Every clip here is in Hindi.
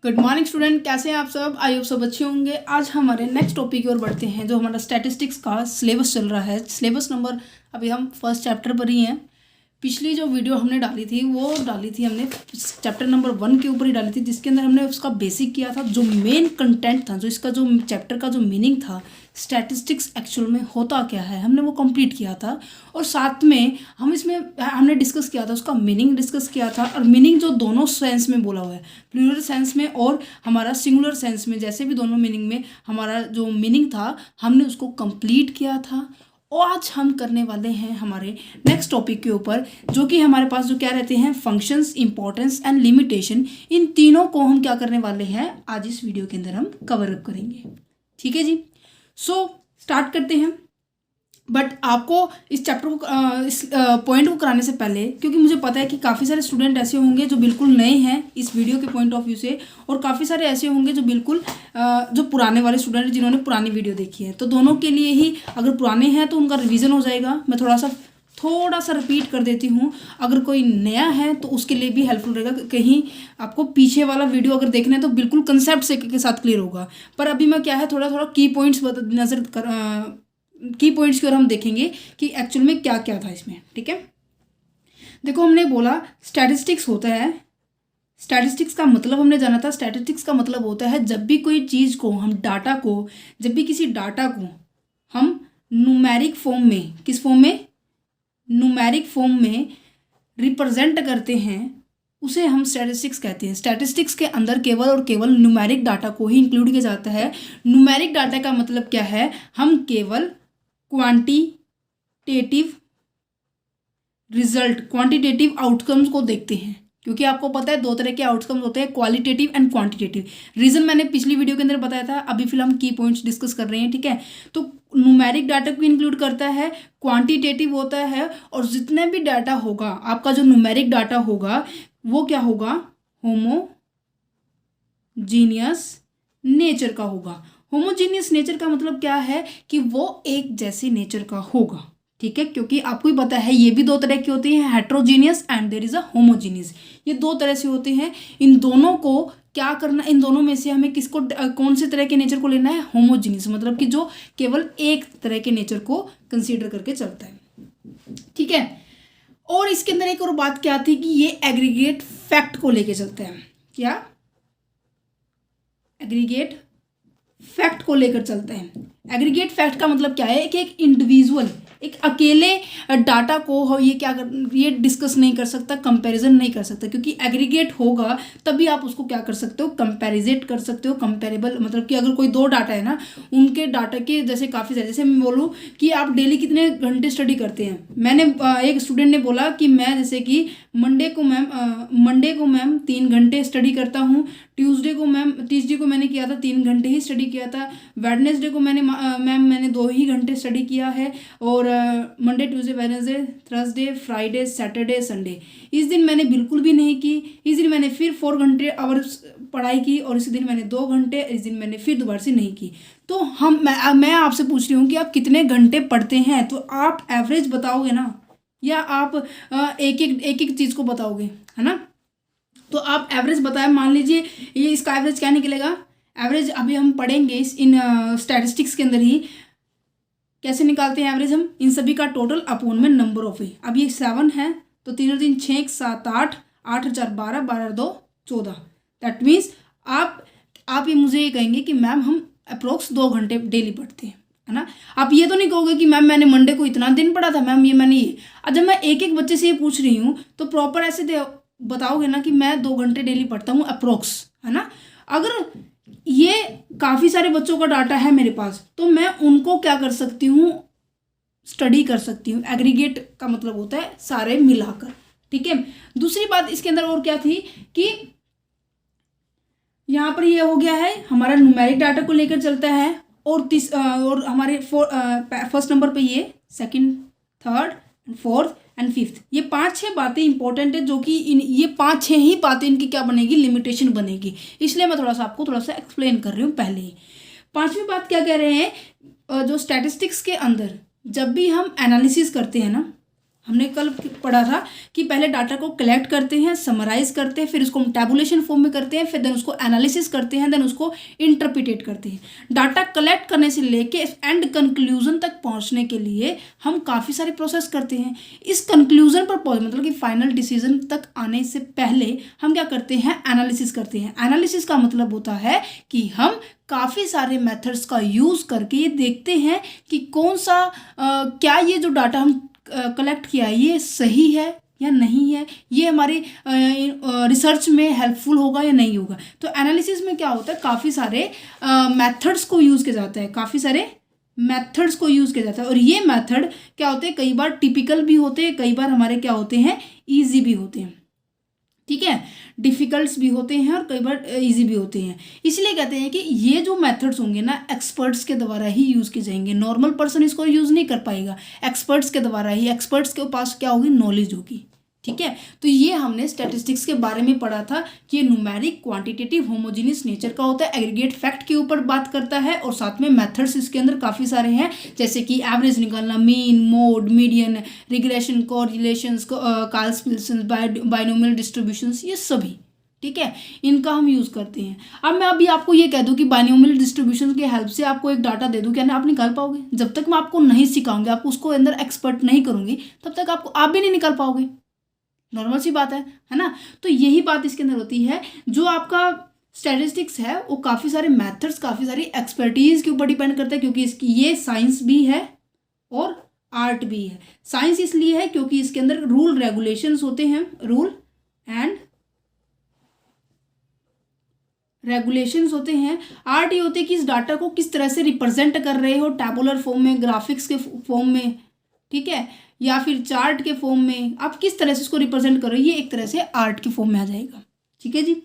गुड मॉर्निंग स्टूडेंट, कैसे हैं आप सब। आई होप सब अच्छे होंगे। आज हमारे नेक्स्ट टॉपिक की ओर बढ़ते हैं, जो हमारा स्टैटिस्टिक्स का सिलेबस चल रहा है। सिलेबस नंबर अभी हम फर्स्ट चैप्टर पर ही हैं। पिछली जो वीडियो हमने डाली थी वो डाली थी हमने चैप्टर नंबर 1 के ऊपर ही डाली थी, जिसके अंदर हमने उसका बेसिक किया था। जो मेन कंटेंट था, जो इसका जो चैप्टर का जो मीनिंग था, स्टैटिस्टिक्स एक्चुअल में होता क्या है, हमने वो कंप्लीट किया था। और साथ में हमने डिस्कस किया था, उसका मीनिंग डिस्कस किया था। और मीनिंग जो दोनों सेंस में बोला हुआ है, प्लूरल सेंस में और हमारा सिंगुलर सेंस में, जैसे भी दोनों मीनिंग में हमारा जो मीनिंग था, हमने उसको कंप्लीट किया था। और आज हम करने वाले हैं हमारे नेक्स्ट टॉपिक के ऊपर, जो कि हमारे पास जो क्या रहते हैं, फंक्शंस, इंपॉर्टेंस एंड लिमिटेशन। इन तीनों को हम क्या करने वाले हैं, आज इस वीडियो के अंदर हम कवर अप करेंगे। ठीक है जी। स्टार्ट करते हैं। बट आपको इस चैप्टर को इस पॉइंट को कराने से पहले, क्योंकि मुझे पता है कि काफ़ी सारे स्टूडेंट ऐसे होंगे जो बिल्कुल नए हैं इस वीडियो के पॉइंट ऑफ व्यू से, और काफ़ी सारे ऐसे होंगे जो बिल्कुल जो पुराने वाले स्टूडेंट हैं, जिन्होंने पुरानी वीडियो देखी है। तो दोनों के लिए ही, अगर पुराने हैं तो उनका रिवीजन हो जाएगा। मैं थोड़ा सा रिपीट कर देती हूँ। अगर कोई नया है तो उसके लिए भी हेल्पफुल रहेगा। कहीं आपको पीछे वाला वीडियो अगर देखना है तो बिल्कुल कंसेप्ट से के साथ क्लियर होगा। पर अभी मैं क्या है, थोड़ा थोड़ा की पॉइंट्स की पॉइंट्स की ओर हम देखेंगे कि एक्चुअल में क्या क्या था इसमें। ठीक है, देखो हमने बोला स्टैटिस्टिक्स होता है। स्टैटिस्टिक्स का मतलब हमने जाना था। स्टैटिस्टिक्स का मतलब होता है जब भी कोई चीज़ को हम जब भी किसी डाटा को हम न्यूमेरिक फॉर्म में, किस फॉर्म में, न्यूमेरिक फॉर्म में रिप्रेजेंट करते हैं, उसे हम स्टैटिस्टिक्स कहते हैं। स्टैटिस्टिक्स के अंदर केवल और केवल न्यूमेरिक डाटा को ही इंक्लूड किया जाता है। न्यूमेरिक डाटा का मतलब क्या है, हम केवल क्वांटिटेटिव रिजल्ट, क्वांटिटेटिव आउटकम्स को देखते हैं। क्योंकि आपको पता है दो तरह के आउटकम्स होते हैं, क्वालिटेटिव एंड क्वांटिटेटिव। रीजन मैंने पिछली वीडियो के अंदर बताया था। अभी फिलहाल हम की पॉइंट्स डिस्कस कर रहे हैं। ठीक है, तो न्यूमेरिक डाटा को इंक्लूड करता है, क्वांटिटेटिव होता है, और जितने भी डाटा होगा आपका, जो न्यूमेरिक डाटा होगा वो क्या होगा, होमोजीनियस नेचर का होगा। होमोजीनियस नेचर का मतलब क्या है कि वो एक जैसे नेचर का होगा। ठीक है, क्योंकि आपको ही पता है ये भी दो तरह की होती है, heterogeneous and there is a homogeneous. ये दो तरह से होते हैं। इन दोनों को क्या करना, इन दोनों में से हमें किसको, कौन से तरह के नेचर को लेना है, होमोजीनियस, मतलब कि जो केवल एक तरह के नेचर को कंसीडर करके चलता है। ठीक है, और इसके अंदर एक और बात क्या थी कि ये एग्रीगेट फैक्ट को लेके चलते हैं। क्या, एग्रीगेट फैक्ट को लेकर चलते हैं। एग्रीगेट फैक्ट का मतलब क्या है कि एक इंडिविजुअल, एक अकेले डाटा को ये डिस्कस नहीं कर सकता, कंपैरिजन नहीं कर सकता। क्योंकि एग्रीगेट होगा तभी आप उसको क्या कर सकते हो, कंपैरिजेट कर सकते हो। कंपैरेबल मतलब कि अगर कोई दो डाटा है ना, उनके डाटा के जैसे काफ़ी सारे, जैसे मैं बोलूँ कि आप डेली कितने घंटे स्टडी करते हैं। मैंने एक स्टूडेंट ने बोला कि मैं जैसे कि मंडे को मैम 3 घंटे स्टडी करता हूँ, ट्यूसडे को मैंने किया था 3 घंटे ही स्टडी किया था, वेडनेसडे को मैंने 2 ही घंटे स्टडी किया है, और Monday, Tuesday, Wednesday, Thursday, Friday, Saturday, Sunday, इस दिन मैंने बिल्कुल भी नहीं की। इस दिन मैंने फिर 4 घंटे आवर्स पढ़ाई की, और इस दिन मैंने 2 घंटे, इस दिन मैंने फिर दोबारा से नहीं की। तो मैं आपसे पूछ रही हूँ कि आप कितने घंटे पढ़ते हैं, तो आप एवरेज बताओगे ना, या आप एक एक चीज़ को बताओगे, है ना। तो आप एवरेज बताएं। मान लीजिए ये इसका एवरेज क्या निकलेगा, एवरेज अभी हम पढ़ेंगे इन स्टैटिस्टिक्स के अंदर ही कैसे निकालते हैं एवरेज हम, इन सभी का टोटल अपोन में नंबर ऑफ है। अब ये 7 है तो 3 और 3 6, 7, 8, 8 और 4 12, 12 और 2 14। दैट मीन्स आप ये मुझे ये कहेंगे कि मैम हम अप्रोक्स 2 घंटे डेली पढ़ते हैं, है ना। आप ये तो नहीं कहोगे कि मैम मैंने मंडे को इतना दिन पढ़ा था, मैम ये मैंने ये। अब जब मैं एक एक बच्चे से ये पूछ रही हूँ तो प्रॉपर ऐसे बताओगे ना कि मैं 2 घंटे डेली पढ़ता हूँ अप्रोक्स, है ना। अगर ये काफ़ी सारे बच्चों का डाटा है मेरे पास, तो मैं उनको क्या कर सकती हूँ, स्टडी कर सकती हूँ। एग्रीगेट का मतलब होता है सारे मिलाकर। ठीक है, दूसरी बात इसके अंदर और क्या थी कि यहाँ पर ये हो गया है हमारा न्यूमेरिक डाटा को लेकर चलता है, और हमारे फर्स्ट नंबर पे ये, second, third, fourth and fifth, ये 5-6 बातें इंपॉर्टेंट है, जो कि ये 5-6 ही बातें इनकी क्या बनेगी, लिमिटेशन बनेगी। इसलिए मैं आपको थोड़ा सा एक्सप्लेन कर रही हूँ पहले ही। 5वीं बात क्या कह रहे हैं, जो स्टैटिस्टिक्स के अंदर जब भी हम एनालिसिस करते हैं ना, हमने कल पढ़ा था कि पहले डाटा को कलेक्ट करते हैं, समराइज करते हैं, फिर उसको हम टैबुलेशन फॉर्म में करते हैं, फिर देन उसको एनालिसिस करते हैं, देन उसको इंटरप्रिटेट करते हैं। डाटा कलेक्ट करने से लेके एंड कंक्लूजन तक पहुंचने के लिए हम काफ़ी सारे प्रोसेस करते हैं। इस कंक्लूजन पर पहुंच मतलब कि फाइनल डिसीजन तक आने से पहले हम क्या करते हैं, एनालिसिस करते हैं। एनालिसिस का मतलब होता है कि हम काफ़ी सारे मेथड्स का यूज़ करके ये देखते हैं कि कौन सा क्या ये जो डाटा हम कलेक्ट किया है ये सही है या नहीं है, ये हमारी रिसर्च में हेल्पफुल होगा या नहीं होगा। तो एनालिसिस में क्या होता है, काफ़ी सारे मेथड्स को यूज़ किया जाता है, काफ़ी सारे मेथड्स को यूज़ किया जाता है। और ये मेथड क्या होते हैं, कई बार टिपिकल भी होते हैं, कई बार हमारे क्या होते हैं, ईजी भी होते हैं। ठीक है, डिफ़िकल्ट्स भी होते हैं और कई बार इजी भी होते हैं। इसलिए कहते हैं कि ये जो मेथड्स होंगे ना एक्सपर्ट्स के द्वारा ही यूज़ किए जाएंगे। नॉर्मल पर्सन इसको यूज़ नहीं कर पाएगा, एक्सपर्ट्स के द्वारा ही। एक्सपर्ट्स के पास क्या होगी, नॉलेज होगी। ठीक है, तो ये हमने स्टैटिस्टिक्स के बारे में पढ़ा था कि ये न्यूमेरिक, क्वांटिटेटिव, होमोजीनियस नेचर का होता है, एग्रीगेट फैक्ट के ऊपर बात करता है, और साथ में मेथड्स इसके अंदर काफ़ी सारे हैं, जैसे कि एवरेज निकालना, mean, mode, median, regression, correlations, Karl Pearson, binomial distributions, ये सभी। ठीक है, इनका हम यूज़ करते हैं। अब मैं अभी आपको ये कह दूं कि बाइनोमियल डिस्ट्रीब्यूशन की हेल्प से आपको एक डाटा दे दूं, क्या आप निकाल पाओगे? जब तक मैं आपको नहीं सिखाऊंगी, आपको उसको अंदर एक्सपर्ट नहीं करूंगी, तब तक आप भी नहीं निकाल पाओगे। नॉर्मल सी बात है ना। तो यही बात इसके अंदर होती है। जो आपका स्टैटिस्टिक्स है वो काफ़ी सारे मेथड्स, काफ़ी सारी एक्सपर्टीज़ के ऊपर डिपेंड करता है, क्योंकि इसकी ये साइंस भी है और आर्ट भी है। साइंस इसलिए है क्योंकि इसके अंदर रूल रेगुलेशंस होते हैं, रूल एंड रेगुलेशंस होते हैं। आर्ट ये होते हैं कि इस डाटा को किस तरह से रिप्रेजेंट कर रहे हो, टैबुलर फॉर्म में, ग्राफिक्स के फॉर्म में, ठीक है, या फिर चार्ट के फॉर्म में, आप किस तरह से इसको रिप्रेजेंट कर रहे हो, ये एक तरह से आर्ट के फॉर्म में आ जाएगा। ठीक है जी।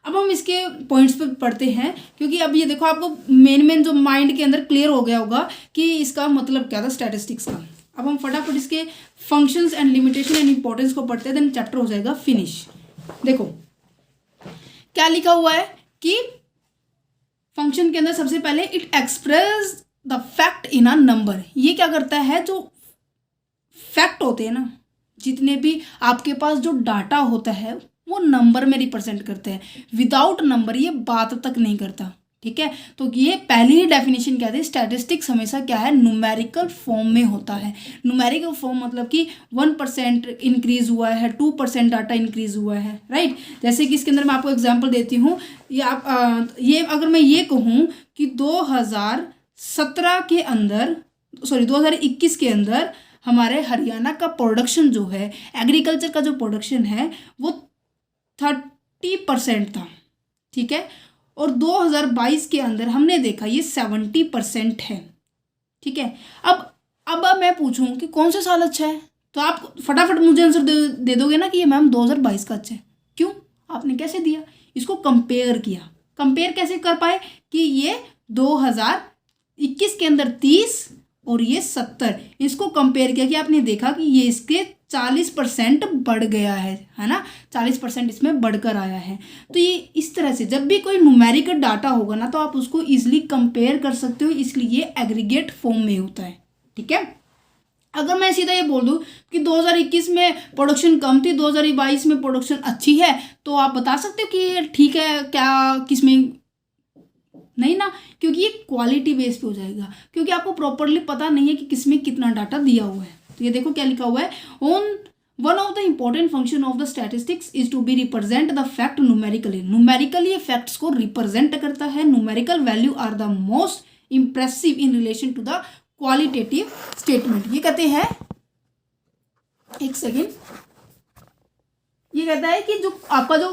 अब हम इसके पॉइंट्स पे पढ़ते हैं, क्योंकि अब ये देखो आपको मेन जो माइंड के अंदर क्लियर हो गया होगा कि इसका मतलब क्या था स्टैटिस्टिक्स का। अब हम फटाफट इसके functions and limitation and importance को पढ़ते हैं, देन चैप्टर हो जाएगा फिनिश। देखो क्या लिखा हुआ है कि फंक्शन के अंदर सबसे पहले it express the fact in a number. ये क्या करता है, जो फैक्ट होते हैं ना, जितने भी आपके पास जो डाटा होता है वो नंबर में रिप्रेजेंट करते हैं। विदाउट नंबर ये बात तक नहीं करता। ठीक है, तो ये पहली ही डेफिनेशन क्या थी, स्टैटिस्टिक्स हमेशा क्या है, न्यूमेरिकल फॉर्म में होता है। न्यूमेरिकल फॉर्म मतलब कि 1% इंक्रीज हुआ है, 2% डाटा इंक्रीज हुआ है, राइट। जैसे कि इसके अंदर मैं आपको एग्जांपल देती हूँ, ये अगर मैं ये कहूँ कि 2017 के अंदर, 2021 के अंदर हमारे हरियाणा का प्रोडक्शन जो है, एग्रीकल्चर का जो प्रोडक्शन है वो 30% था। ठीक है, और 2022 के अंदर हमने देखा ये 70% है। ठीक है, अब मैं पूछूं कि कौन सा साल अच्छा है, तो आप फटाफट मुझे आंसर दे दोगे ना कि ये मैम 2022 का अच्छा है। क्यों, आपने कैसे दिया, इसको कंपेयर किया। कंपेयर कैसे कर पाए कि ये 2021 के अंदर 30 और ये 70, इसको कंपेयर किया कि आपने देखा कि ये इसके 40% बढ़ गया है ना, 40% इसमें बढ़कर आया है। तो ये इस तरह से जब भी कोई न्यूमेरिकल डाटा होगा ना, तो आप उसको इजीली कंपेयर कर सकते हो, इसलिए ये एग्रीगेट फॉर्म में होता है। ठीक है, अगर मैं सीधा ये बोल दूं कि 2021 में प्रोडक्शन कम थी, 2022 में प्रोडक्शन अच्छी है, तो आप बता सकते हो कि ये ठीक है क्या, किसमें नहीं ना, क्योंकि ये क्वालिटी बेस पे हो जाएगा, क्योंकि आपको प्रॉपरली पता नहीं है कि किसमें कितना डाटा दिया हुआ है। तो ये देखो क्या लिखा हुआ है, on one of the important function of the statistics is to be represent the fact numerically. Numerically ये फैक्ट्स को रिप्रेजेंट करता है। Numerical value are the most impressive in relation to the qualitative statement. ये कहते हैं, एक सेकेंड, ये कहता है कि जो आपका जो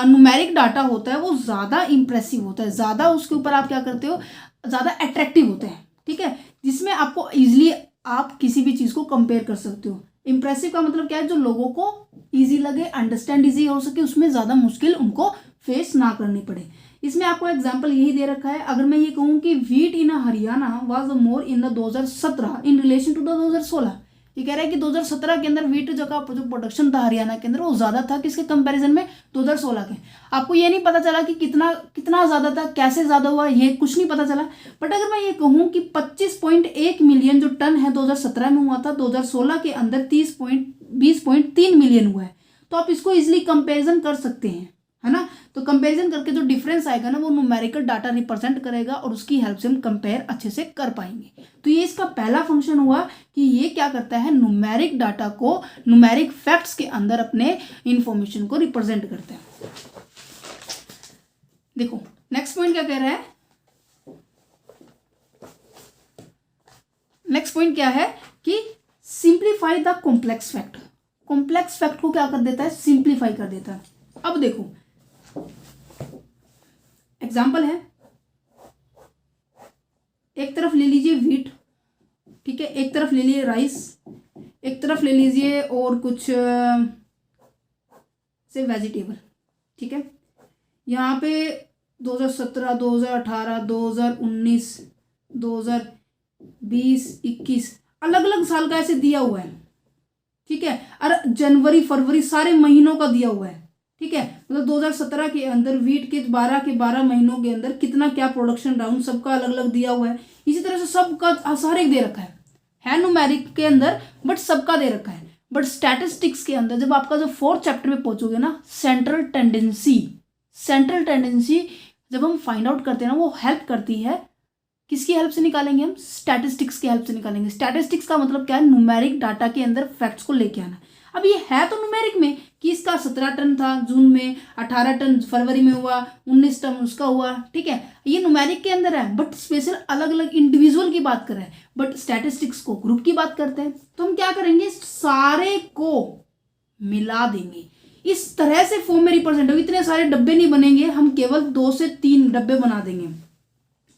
न्यूमेरिक डाटा होता है वो ज़्यादा इंप्रेसिव होता है, ज़्यादा उसके ऊपर आप क्या करते हो, ज़्यादा अट्रैक्टिव होते हैं। ठीक है, जिसमें आपको ईजिली आप किसी भी चीज़ को कंपेयर कर सकते हो। इंप्रेसिव का मतलब क्या है, जो लोगों को ईजी लगे, अंडरस्टैंड ईजी हो सके, उसमें ज़्यादा मुश्किल उनको फेस ना करनी पड़े। इसमें आपको एग्जाम्पल यही दे रखा है। अगर मैं ये कहूँ कि wheat in Haryana was more in the 2017 in relation to the 2016, ये कह रहा है कि 2017 के अंदर व्हीट जो प्रोडक्शन था हरियाणा के अंदर वो ज़्यादा था किसके कंपैरिजन में, 2016 के। आपको ये नहीं पता चला कि कितना कितना ज़्यादा था, कैसे ज़्यादा हुआ, ये कुछ नहीं पता चला। बट अगर मैं ये कहूँ कि 25.1 मिलियन जो टन है 2017 में हुआ था, 2016 के अंदर 20.3 मिलियन हुआ है, तो आप इसको इजिली कंपेरिजन कर सकते हैं, है ना। तो कंपैरिजन करके जो डिफरेंस आएगा ना वो न्यूमेरिकल डाटा रिप्रेजेंट करेगा और उसकी हेल्प से हम कंपेयर अच्छे से कर पाएंगे। तो ये इसका पहला फंक्शन हुआ कि ये क्या करता है, न्यूमेरिक डाटा को न्यूमेरिक फैक्ट्स के अंदर अपने इंफॉर्मेशन को रिप्रेजेंट करता है। देखो नेक्स्ट पॉइंट क्या कह रहा है, नेक्स्ट पॉइंट क्या है कि simplify the complex fact. Complex fact को क्या कर देता है, सिंप्लीफाई कर देता है। अब देखो एग्जाम्पल है, एक तरफ ले लीजिए व्हीट, ठीक है, एक तरफ ले लीजिए राइस, एक तरफ ले लीजिए और कुछ से वेजिटेबल, ठीक है। यहाँ पे 2017, 2018, 2019, 2020, 21 अलग अलग साल का ऐसे दिया हुआ है, ठीक है। और जनवरी फरवरी सारे महीनों का दिया हुआ है, ठीक है। मतलब 2017 के अंदर व्हीट के 12 के 12 महीनों के अंदर कितना क्या प्रोडक्शन राउंड सबका अलग अलग दिया हुआ है। इसी तरह से सबका हर एक दे रखा है न्यूमेरिक के अंदर, बट सबका दे रखा है। बट स्टैटिस्टिक्स के अंदर जब आपका जो 4th चैप्टर में पहुंचोगे ना, सेंट्रल टेंडेंसी जब हम फाइंड आउट करते हैं ना, वो हेल्प करती है, किसकी हेल्प से निकालेंगे हम, स्टैटिस्टिक्स की हेल्प से निकालेंगे। स्टैटिस्टिक्स का मतलब क्या है, न्यूमेरिक डाटा के अंदर फैक्ट्स को लेके आना। अब ये है तो न्यूमेरिक में कि इसका 17 टन था जून में, 18 टन फरवरी में हुआ, 19 टन उसका हुआ, ठीक है, ये न्यूमेरिक के अंदर है। बट स्पेशल अलग अलग इंडिविजुअल की बात कर रहे हैं, बट स्टैटिस्टिक्स को ग्रुप की बात करते हैं। तो हम क्या करेंगे, सारे को मिला देंगे, इस तरह से फॉर्म में रिप्रेजेंट होगी। इतने सारे डब्बे नहीं बनेंगे, हम केवल 2 से 3 डब्बे बना देंगे,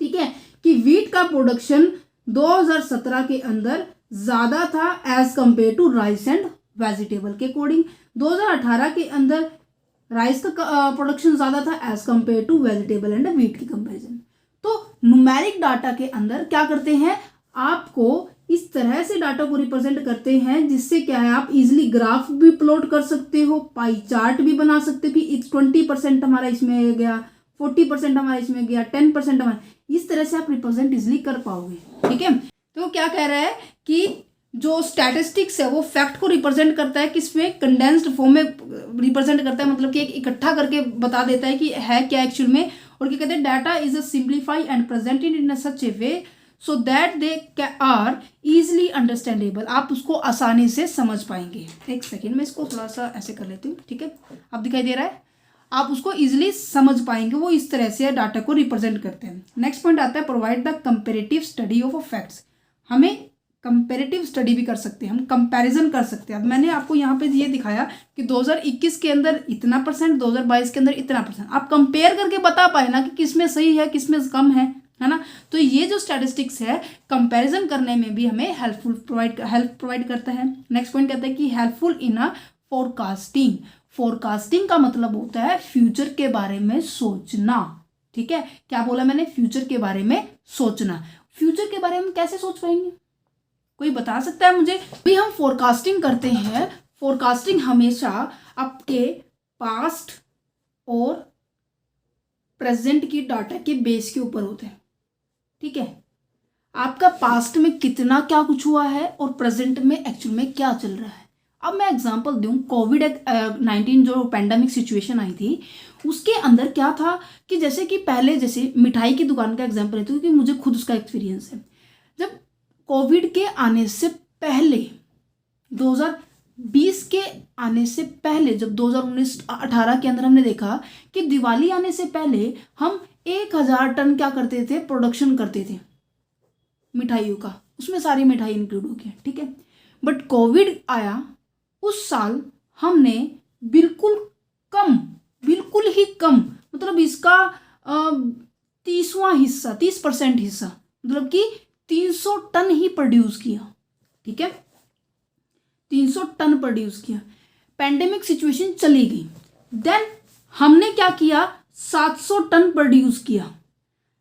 ठीक है। कि व्हीट का प्रोडक्शन 2017 के अंदर ज्यादा था as compare to rice and vegetable के अकॉर्डिंग। 2018 के अंदर राइस का प्रोडक्शन ज्यादा था as compare to vegetable and wheat की कंपैरिजन। तो न्यूमेरिक डाटा के अंदर क्या करते हैं, आपको इस तरह से डाटा को रिप्रेजेंट करते हैं जिससे क्या है, आप इजिली ग्राफ भी प्लॉट कर सकते हो, पाई चार्ट भी बना सकते हो कि 20% हमारा इसमें गया, 40% हमारा इसमें गया, 10% हमारा, इस तरह से आप रिप्रेजेंट इजिली कर पाओगे, ठीक है। तो क्या कह रहा है कि जो स्टैटिस्टिक्स है वो फैक्ट को रिप्रेजेंट करता है, किसमें, कंडेंस्ड फॉर्म में रिप्रेजेंट करता है, मतलब कि एक इकट्ठा करके बता देता है कि है क्या एक्चुअल में। और क्या कहते हैं, data is a simplify and presented in such a way so that they are easily understandable. आप उसको आसानी से समझ पाएंगे। एक सेकेंड में इसको थोड़ा सा ऐसे कर लेती हूँ, ठीक है, अब दिखाई दे रहा है, आप उसको इजिली समझ पाएंगे। वो इस तरह से डाटा को रिप्रेजेंट करते हैं। नेक्स्ट पॉइंट आता है, provide the comparative study of facts. हमें कंपेरेटिव स्टडी भी कर सकते हैं, हम कंपैरिजन कर सकते हैं। अब मैंने आपको यहाँ पे ये दिखाया कि 2021 के अंदर इतना %, 2022 के अंदर इतना %, आप कंपेयर करके बता पाए ना कि किसमें सही है किसमें कम है ना। तो ये जो स्टैटिस्टिक्स है कंपैरिजन करने में भी हमें हेल्प प्रोवाइड करता है। नेक्स्ट पॉइंट कहता है कि helpful in a forecasting. Forecasting का मतलब होता है फ्यूचर के बारे में सोचना, ठीक है। क्या बोला मैंने, फ्यूचर के बारे में सोचना। फ्यूचर के बारे में कैसे सोच पाएंगे, कोई बता सकता है मुझे। भी हम फोरकास्टिंग करते हैं, फोरकास्टिंग हमेशा आपके पास्ट और प्रेजेंट की डाटा के बेस के ऊपर होते हैं, ठीक है। आपका पास्ट में कितना क्या कुछ हुआ है और प्रेजेंट में एक्चुअल में क्या चल रहा है। अब मैं एग्जांपल दूं, कोविड-19 जो पैंडेमिक सिचुएशन आई थी उसके अंदर क्या था कि जैसे कि पहले जैसे मिठाई की दुकान का एग्जांपल है, क्योंकि मुझे खुद उसका एक्सपीरियंस है। जब कोविड के आने से पहले 2020 के आने से पहले, जब 2019-18 के अंदर हमने देखा कि दिवाली आने से पहले हम 1000 टन क्या करते थे, प्रोडक्शन करते थे मिठाइयों का, उसमें सारी मिठाई इंक्लूड हो गया, ठीक है। बट कोविड आया, उस साल हमने बिल्कुल ही कम, मतलब इसका 30वां हिस्सा, 30% हिस्सा, मतलब कि 300 टन ही प्रोड्यूस किया, ठीक है, 300 टन प्रोड्यूस किया। पैंडेमिक सिचुएशन चली गई, देन हमने क्या किया, 700 टन प्रोड्यूस किया।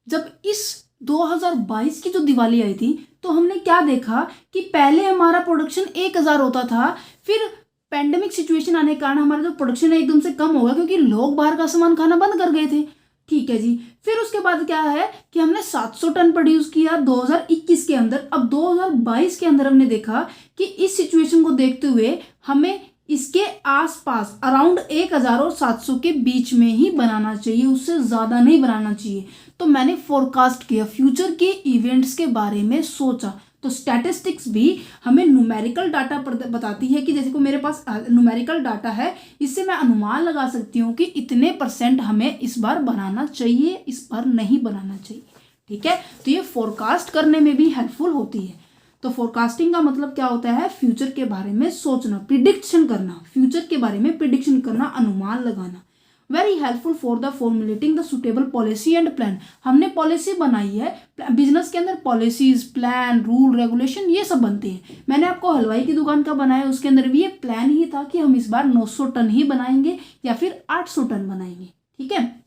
जब इस 2022 की जो दिवाली आई थी तो हमने क्या देखा कि पहले हमारा प्रोडक्शन 1000 होता था, फिर पैंडेमिक सिचुएशन आने के कारण हमारा जो प्रोडक्शन है एकदम से कम होगा क्योंकि लोग बाहर का सामान खाना बंद कर गए थे। ठीक है जी, फिर उसके बाद क्या है कि हमने 700 टन प्रोड्यूस किया 2021 के अंदर। अब 2022 के अंदर हमने देखा कि इस सिचुएशन को देखते हुए हमें इसके आसपास अराउंड 1000 और 700 के बीच में ही बनाना चाहिए, उससे ज़्यादा नहीं बनाना चाहिए। तो मैंने फोरकास्ट किया, फ्यूचर के इवेंट्स के बारे में सोचा। तो स्टैटिस्टिक्स भी हमें न्यूमेरिकल डाटा बताती है कि जैसे को मेरे पास न्यूमेरिकल डाटा है, इससे मैं अनुमान लगा सकती हूँ कि इतने % हमें इस बार बनाना चाहिए, इस बार नहीं बनाना चाहिए। ठीक है, तो ये फोरकास्ट करने में भी हेल्पफुल होती है। तो फोरकास्टिंग का मतलब क्या होता है? फ्यूचर के बारे में सोचना, प्रिडिक्शन करना, फ्यूचर के बारे में प्रिडिक्शन करना, अनुमान लगाना। Very helpful for the formulating the suitable policy and plan. हमने पॉलिसी बनाई है, बिजनेस के अंदर पॉलिसीज, प्लान, रूल, रेगुलेशन ये सब बनते हैं। मैंने आपको हलवाई की दुकान का बनाया, उसके अंदर भी ये प्लान ही था कि हम इस बार 900 टन ही बनाएंगे या फिर 800 टन बनाएंगे। ठीक है,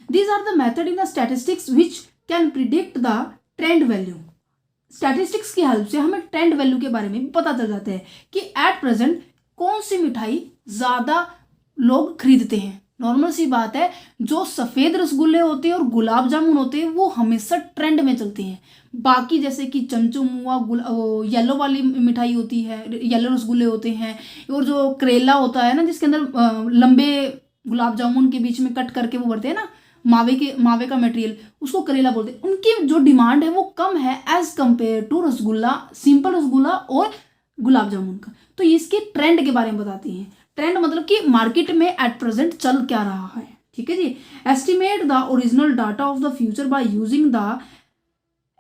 these are the method in the statistics which can predict the trend value. Statistics की हेल्प से हमें ट्रेंड वैल्यू के बारे में भी पता चल जाता है कि एट प्रेजेंट कौन सी मिठाई ज़्यादा लोग खरीदते हैं। नॉर्मल सी बात है, जो सफ़ेद रसगुल्ले होते हैं और गुलाब जामुन होते हैं वो हमेशा ट्रेंड में चलते हैं। बाकी जैसे कि चमचम हुआ, येलो वाली मिठाई होती है, येलो रसगुल्ले होते हैं, और जो करेला होता है ना जिसके अंदर लंबे गुलाब जामुन के बीच में कट करके वो भरते हैं ना, मावे का मटेरियल, उसको करेला बोलते हैं। उनकी जो डिमांड है वो कम है as compare to rasgulla, simple rasgulla और गुलाब जामुन का। तो इसके ट्रेंड के बारे में बताती हैं। ट्रेंड मतलब कि मार्केट में एट प्रेजेंट चल क्या रहा है। ठीक है जी, estimate the original data of the future by using the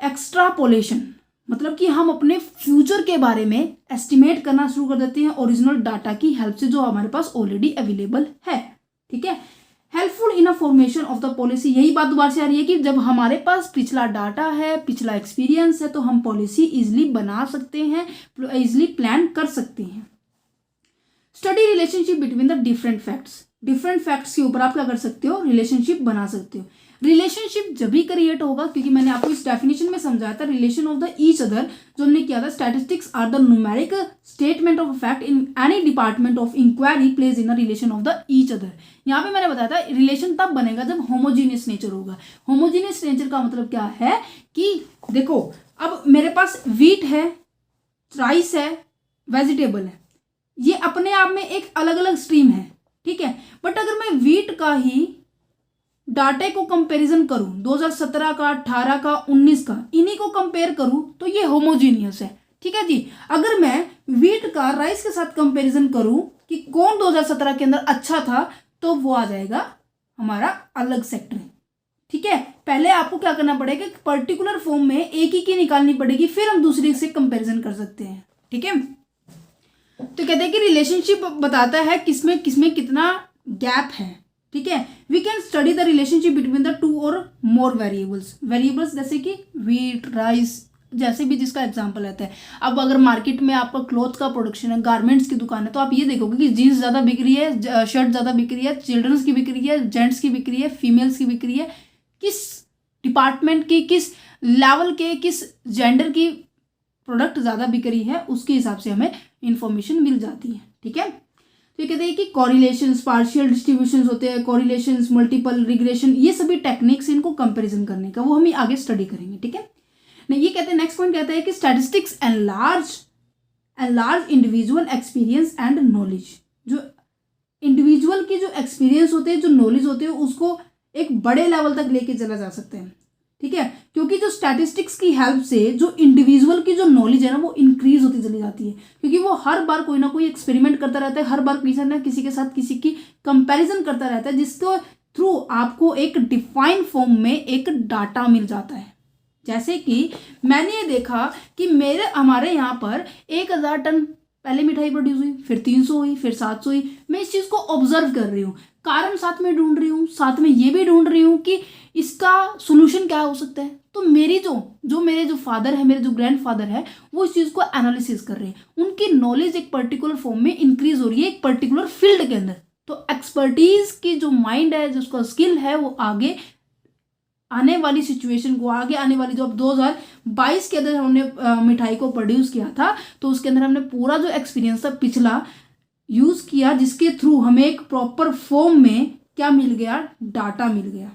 extrapolation. मतलब कि हम अपने फ्यूचर के बारे में एस्टिमेट करना शुरू कर देते हैं ओरिजिनल डाटा की हेल्प से, जो हमारे पास ऑलरेडी अवेलेबल है। ठीक है, helpful in a formation of the policy. यही बात दोबारा से आ रही है कि जब हमारे पास पिछला डाटा है, पिछला एक्सपीरियंस है, तो हम पॉलिसी इजिली बना सकते हैं, इजिली प्लान कर सकते हैं। Study relationship between the different facts. Different facts के ऊपर आप क्या कर सकते हो? रिलेशनशिप बना सकते हो। रिलेशनशिप जब भी क्रिएट होगा, क्योंकि मैंने आपको इस डेफिनेशन में समझाया था relation of the each other, जो हमने किया था, statistics are the numeric statement of fact in any department of enquiry placed in the relation of the each other. यहाँ पे मैंने बताया था रिलेशन तब बनेगा जब होमोजीनियस नेचर होगा। होमोजीनियस नेचर का मतलब क्या है कि देखो, अब मेरे पास व्हीट है, राइस है, वेजिटेबल है, ये अपने आप में एक अलग अलग स्ट्रीम है। ठीक है, बट अगर मैं व्हीट का ही डाटे को कंपैरिजन करूं, 2017 का, 18 का, 19 का, इन्हीं को कंपेयर करूं, तो ये होमोजीनियस है। ठीक है जी, अगर मैं व्हीट का राइस के साथ कंपैरिजन करूं कि कौन 2017 के अंदर अच्छा था, तो वो आ जाएगा हमारा अलग सेक्टर। ठीक है, पहले आपको क्या करना पड़ेगा, पर्टिकुलर फॉर्म में एक ही की निकालनी पड़ेगी, फिर हम दूसरे से कंपैरिजन कर सकते हैं। ठीक है, तो कहते हैं कि रिलेशनशिप बताता है किसमें किसमें कितना गैप है। ठीक है, we can study the relationship between the two और मोर वेरिएबल्स जैसे कि व्हीट, राइस, जैसे भी जिसका एग्जांपल रहता है। अब अगर मार्केट में आपका क्लॉथ का प्रोडक्शन है, गारमेंट्स की दुकान है, तो आप ये देखोगे कि जीन्स ज़्यादा बिक रही है, शर्ट ज़्यादा बिक रही है, चिल्ड्रंस की बिक रही है, जेंट्स की बिक रही है, फीमेल्स की बिक रही है। किस डिपार्टमेंट की, किस लेवल के, किस जेंडर की प्रोडक्ट ज़्यादा बिक रही है, उसके हिसाब से हमें इंफॉर्मेशन मिल जाती है। ठीक है, तो ये कहते हैं कि कॉरिलेशंस, पार्शियल डिस्ट्रीब्यूशंस होते हैं, कॉरिलेशंस, मल्टीपल रिग्रेशन, ये सभी टेक्निक्स इनको कंपैरिजन करने का, वो हम आगे स्टडी करेंगे। ठीक है, नहीं ये कहते हैं, नेक्स्ट पॉइंट कहता है कि statistics enlarge individual experience and knowledge. जो इंडिविजुअल की जो एक्सपीरियंस होते हैं, जो नॉलेज होते हैं, उसको एक बड़े लेवल तक लेके चला जा सकता है। ठीक है, क्योंकि जो स्टैटिस्टिक्स की हेल्प से जो इंडिविजुअल की जो नॉलेज है ना, वो इंक्रीज होती चली जाती है, क्योंकि वो हर बार कोई ना कोई एक्सपेरिमेंट करता रहता है, हर बार किसी ना किसी के साथ किसी की कंपैरिजन करता रहता है, जिसको थ्रू आपको एक डिफाइन फॉर्म में एक डाटा मिल जाता है। जैसे कि मैंने ये देखा कि हमारे यहाँ पर 1000 टन पहले मिठाई प्रोड्यूस हुई, फिर 300 हुई, फिर 700 हुई। मैं इस चीज़ को ऑब्जर्व कर रही हूँ, कारण साथ में ढूंढ रही हूँ, साथ में ये भी ढूंढ रही हूँ कि इसका सोल्यूशन क्या हो सकता है। तो मेरी मेरे जो फादर है, मेरे जो ग्रैंडफादर है, वो इस चीज़ को एनालिसिस कर रहे हैं। उनकी नॉलेज एक पर्टिकुलर फॉर्म में इंक्रीज हो रही है एक पर्टिकुलर फील्ड के अंदर। तो एक्सपर्टीज की जो माइंड है, जिसका स्किल है, वो आगे आने वाली सिचुएशन को, आगे आने वाली जो अब 2022 के अंदर हमने मिठाई को प्रोड्यूस किया था, तो उसके अंदर हमने पूरा जो एक्सपीरियंस था पिछला यूज किया, जिसके थ्रू हमें एक प्रॉपर फॉर्म में क्या मिल गया, डाटा मिल गया।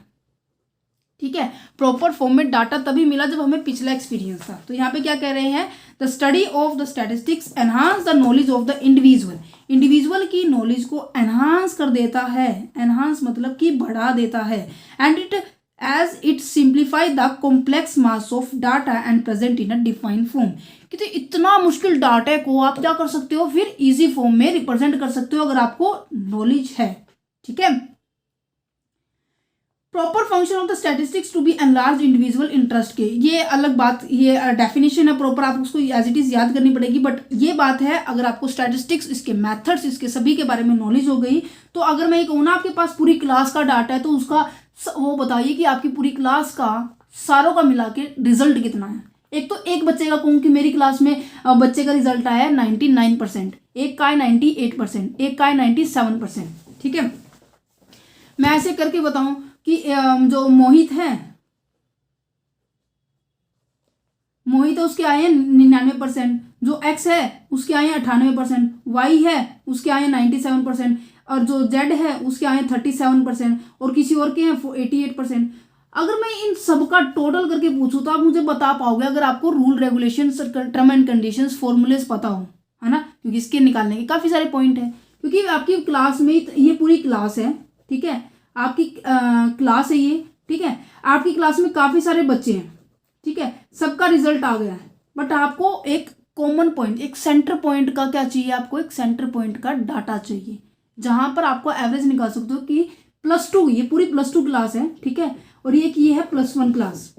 ठीक है, प्रॉपर फॉर्म में डाटा तभी मिला जब हमें पिछला एक्सपीरियंस था। तो यहाँ पे क्या कह रहे हैं, the study of the statistics enhance the knowledge of the individual, individual की नॉलेज को एनहांस कर देता है, एनहांस मतलब कि बढ़ा देता है, and it as it simplify the complex mass of data and present in a defined form. कि तो इतना मुश्किल डाटा को आप क्या कर सकते हो, फिर इजी फॉर्म में रिप्रेजेंट कर सकते हो अगर आपको नॉलेज है। ठीक है, proper function of the statistics to be enlarge individual interest के, ये अलग बात, ये डेफिनेशन है प्रॉपर, आप उसको एज इट इज याद करनी पड़ेगी। बट ये बात है, अगर आपको स्टैटिस्टिक्स, इसके मेथड्स, इसके सभी के बारे में नॉलेज हो गई, तो अगर मैं ये कहूँ ना आपके पास पूरी क्लास का डाटा है, तो उसका वो बताइए कि आपकी पूरी क्लास का सारों का मिला के रिजल्ट कितना है। एक तो एक बच्चे का कहूँ कि मेरी क्लास में बच्चे का रिजल्ट आया है 99%, एक का है 98%, एक का है 97%। ठीक है, मैं ऐसे करके बताऊं कि जो मोहित है उसके आए हैं 99%, जो एक्स है उसके आए हैं 98%, वाई है उसके आए हैं 97%, और जो जेड है उसके आए हैं 37%, और किसी और के हैं 88%। अगर मैं इन सब का टोटल करके पूछूं तो आप मुझे बता पाओगे, अगर आपको rule regulation, term and conditions, formulas पता हो, है ना, क्योंकि इसके निकालने के काफ़ी सारे पॉइंट हैं, क्योंकि आपकी क्लास में ये पूरी क्लास है। ठीक है, आपकी क्लास है ये। ठीक है, आपकी क्लास में काफ़ी सारे बच्चे हैं। ठीक है, सबका रिजल्ट आ गया है, बट आपको एक कॉमन पॉइंट, एक सेंटर पॉइंट का क्या चाहिए, आपको एक सेंटर पॉइंट का डाटा चाहिए, जहां पर आपको एवरेज निकाल सकते हो कि +2, ये पूरी +2 क्लास है। ठीक है, और ये है +1 क्लास,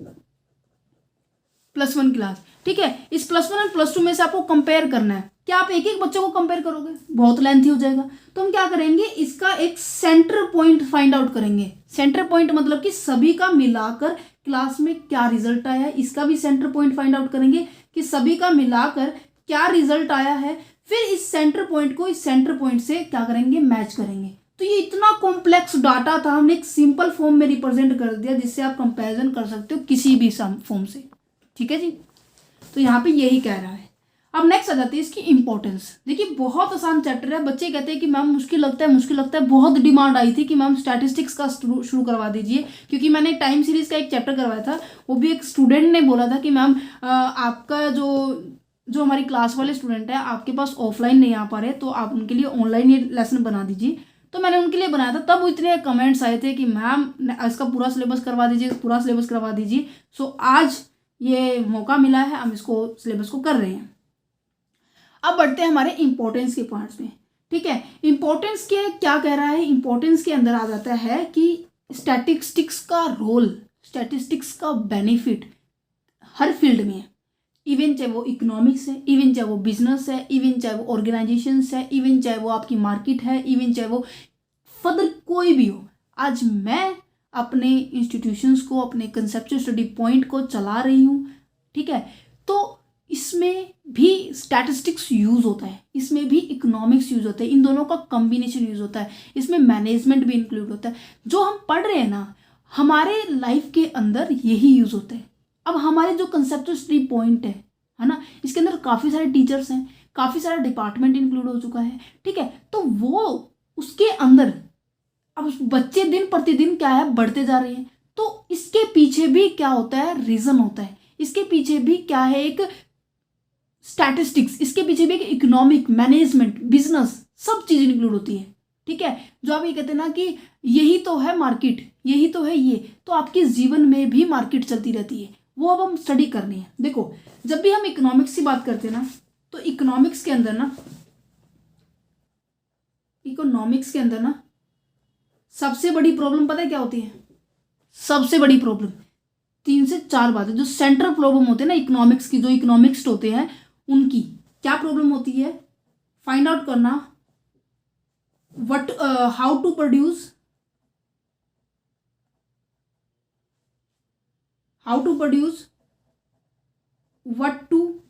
+1 क्लास। ठीक है, इस +1 और +2 में से आपको कंपेयर करना है। क्या आप एक एक बच्चों को कंपेयर करोगे, बहुत लेंथी हो जाएगा। तो हम क्या करेंगे, इसका एक सेंटर पॉइंट फाइंड आउट करेंगे। सेंटर पॉइंट मतलब कि सभी का मिलाकर क्लास में क्या रिजल्ट आया है, इसका भी सेंटर पॉइंट फाइंड आउट करेंगे कि सभी का मिलाकर क्या रिजल्ट आया है। फिर इस सेंटर पॉइंट को इस सेंटर पॉइंट से क्या करेंगे, मैच करेंगे। तो ये इतना कॉम्प्लेक्स डाटा था, हमने एक सिंपल फॉर्म में रिप्रेजेंट कर दिया, जिससे आप कंपैरिजन कर सकते हो किसी भी फॉर्म से। ठीक है जी, तो यहाँ पे यही कह रहा है। अब नेक्स्ट आ जाती है इसकी इंपॉर्टेंस। देखिए, बहुत आसान चैप्टर है, बच्चे कहते हैं कि मैम मुश्किल लगता है, मुश्किल लगता है। बहुत डिमांड आई थी कि मैम स्टैटिस्टिक्स का शुरू करवा दीजिए, क्योंकि मैंने टाइम सीरीज का एक चैप्टर करवाया था, वो भी एक स्टूडेंट ने बोला था कि मैम आपका जो हमारी क्लास वाले स्टूडेंट है, आपके पास ऑफलाइन नहीं आ पा रहे, तो आप उनके लिए ऑनलाइन ये लेसन बना दीजिए। तो मैंने उनके लिए बनाया था, तब इतने कमेंट्स आए थे कि मैम इसका पूरा सिलेबस करवा दीजिए, पूरा सिलेबस करवा दीजिए। सो आज ये मौका मिला है, हम इसको सिलेबस को कर रहे हैं। अब बढ़ते हैं हमारे इंपॉर्टेंस के पार्ट्स में। ठीक है, इंपॉर्टेंस के क्या कह रहा है, इंपॉर्टेंस के अंदर आ जाता है कि स्टैटिस्टिक्स का रोल, स्टैटिस्टिक्स का बेनिफिट हर फील्ड में है। इवन चाहे वो इकोनॉमिक्स है, इवन चाहे वो बिजनेस है, इवन चाहे वो ऑर्गेनाइजेशंस है, इवन चाहे वो आपकी मार्केट है, इवन चाहे वो फर्दर कोई भी हो। आज मैं अपने इंस्टीट्यूशंस को, अपने कंसेप्चुअल स्टडी पॉइंट को चला रही हूँ। ठीक है, तो इसमें भी स्टैटिस्टिक्स यूज होता है, इसमें भी इकोनॉमिक्स यूज होता है, इन दोनों का कॉम्बिनेशन यूज होता है, इसमें मैनेजमेंट भी इंक्लूड होता है। जो हम पढ़ रहे हैं ना, हमारे लाइफ के अंदर यही यूज होता है। अब हमारे जो कंसेप्चुअल स्टडी पॉइंट है ना, इसके अंदर काफ़ी सारे टीचर्स हैं, काफ़ी सारा डिपार्टमेंट इंक्लूड हो चुका है। ठीक है, तो वो उसके अंदर अब बच्चे दिन प्रतिदिन क्या है, बढ़ते जा रहे हैं। तो इसके पीछे भी क्या होता है, रीजन होता है। इसके पीछे भी क्या है, एक स्टैटिस्टिक्स, इसके पीछे भी एक इकोनॉमिक, मैनेजमेंट, बिजनेस, सब चीज़ इंक्लूड होती है। ठीक है, जो आप ये कहते हैं ना कि यही तो है मार्केट, यही तो है ये, तो आपके जीवन में भी मार्केट चलती रहती है, वो अब हम स्टडी करनी है। देखो, जब भी हम इकोनॉमिक्स की बात करते हैं ना, तो इकोनॉमिक्स के अंदर ना सबसे बड़ी प्रॉब्लम पता है क्या होती है? सबसे बड़ी प्रॉब्लम 3 से 4 बातें, जो सेंट्रल प्रॉब्लम होते हैं ना इकोनॉमिक्स की, जो इकोनॉमिक्स होते हैं उनकी क्या प्रॉब्लम होती है, फाइंड आउट करना how to produce what to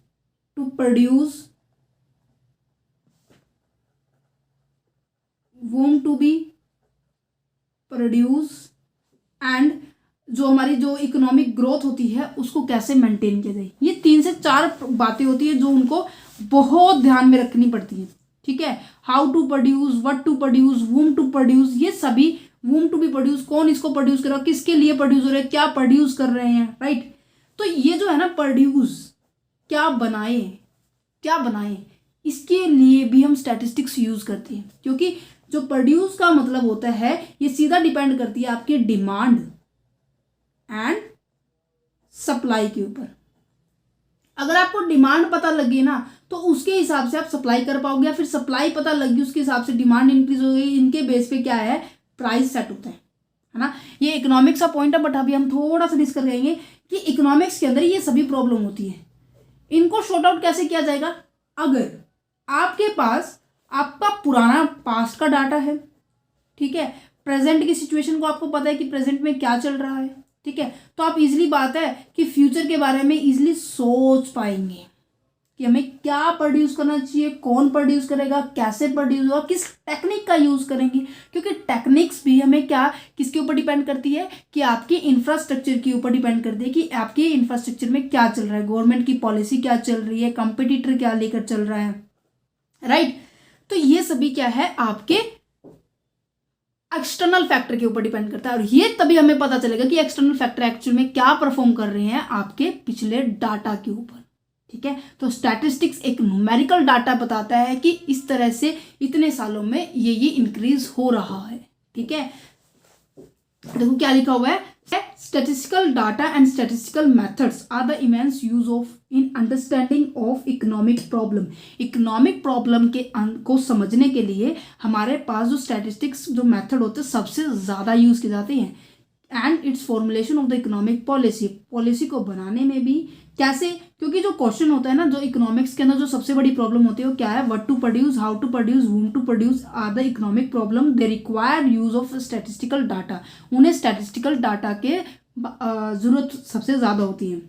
produce, whom to be produce, and जो हमारी जो इकोनॉमिक ग्रोथ होती है उसको कैसे मेंटेन किया जाए। ये 3 से 4 बातें होती है जो उनको बहुत ध्यान में रखनी पड़ती हैं, ठीक है। How to produce, what to produce, whom to produce, ये सभी, वूम टू बी प्रोड्यूस, कौन इसको प्रोड्यूस कर रहा है, किसके लिए प्रोड्यूस हो रहा है, क्या प्रोड्यूस कर रहे हैं, राइट। तो ये जो है ना प्रोड्यूस, क्या बनाए, क्या बनाए, इसके लिए भी हम स्टैटिस्टिक्स यूज करते हैं, क्योंकि जो प्रोड्यूस का मतलब होता है ये सीधा डिपेंड करती है आपकी डिमांड एंड सप्लाई के ऊपर। अगर आपको डिमांड पता लगी ना तो उसके हिसाब से आप सप्लाई कर पाओगे, या फिर सप्लाई पता लगी उसके हिसाब से डिमांड इंक्रीज हो गई, इनके बेस पे क्या है, प्राइस सेट होता है ना। ये इकोनॉमिक्स का पॉइंट है, बट अभी हम थोड़ा सा डिस्कस करेंगे कि इकोनॉमिक्स के अंदर ये सभी प्रॉब्लम होती है। इनको शॉर्ट आउट कैसे किया जाएगा, अगर आपके पास आपका पुराना पास्ट का डाटा है, ठीक है, प्रेजेंट की सिचुएशन को आपको पता है कि प्रेजेंट में क्या चल रहा है, ठीक है, तो आप इजीली बात है कि फ्यूचर के बारे में इजीली सोच पाएंगे कि हमें क्या प्रोड्यूस करना चाहिए, कौन प्रोड्यूस करेगा, कैसे प्रोड्यूस होगा, किस टेक्निक का यूज करेंगे, क्योंकि टेक्निक्स भी हमें क्या, किसके ऊपर डिपेंड करती है कि आपकी इंफ्रास्ट्रक्चर के ऊपर डिपेंड करती है कि आपके इंफ्रास्ट्रक्चर में क्या चल रहा है, गवर्नमेंट की पॉलिसी क्या चल रही है, कंपटीटर क्या लेकर चल रहा है, राइट। तो ये सभी क्या है, आपके एक्सटर्नल फैक्टर के ऊपर डिपेंड करता है, और ये तभी हमें पता चलेगा कि एक्सटर्नल फैक्टर एक्चुअल में क्या परफॉर्म कर रहे हैं आपके पिछले डाटा के ऊपर, ठीक है। तो स्टैटिस्टिक्स एक न्यूमेरिकल डाटा बताता है कि इस तरह से इतने सालों में ये इंक्रीज हो रहा है, ठीक है। देखो क्या लिखा हुआ है, statistical data and statistical methods are the immense use of in understanding of economic problem. Economic problem के को समझने के लिए हमारे पास जो स्टैटिस्टिक्स जो मेथड होते हैं सबसे ज़्यादा यूज किए जाते हैं। And it's formulation of the economic policy, policy को बनाने में भी कैसे, क्योंकि जो क्वेश्चन होता है ना, जो इकोनॉमिक्स के अंदर जो सबसे बड़ी प्रॉब्लम होती है वो क्या है, what to produce, how to produce, whom to produce are the economic problem, they require use of statistical data. उन्हें स्टैटिस्टिकल डाटा के जरूरत सबसे ज़्यादा होती है,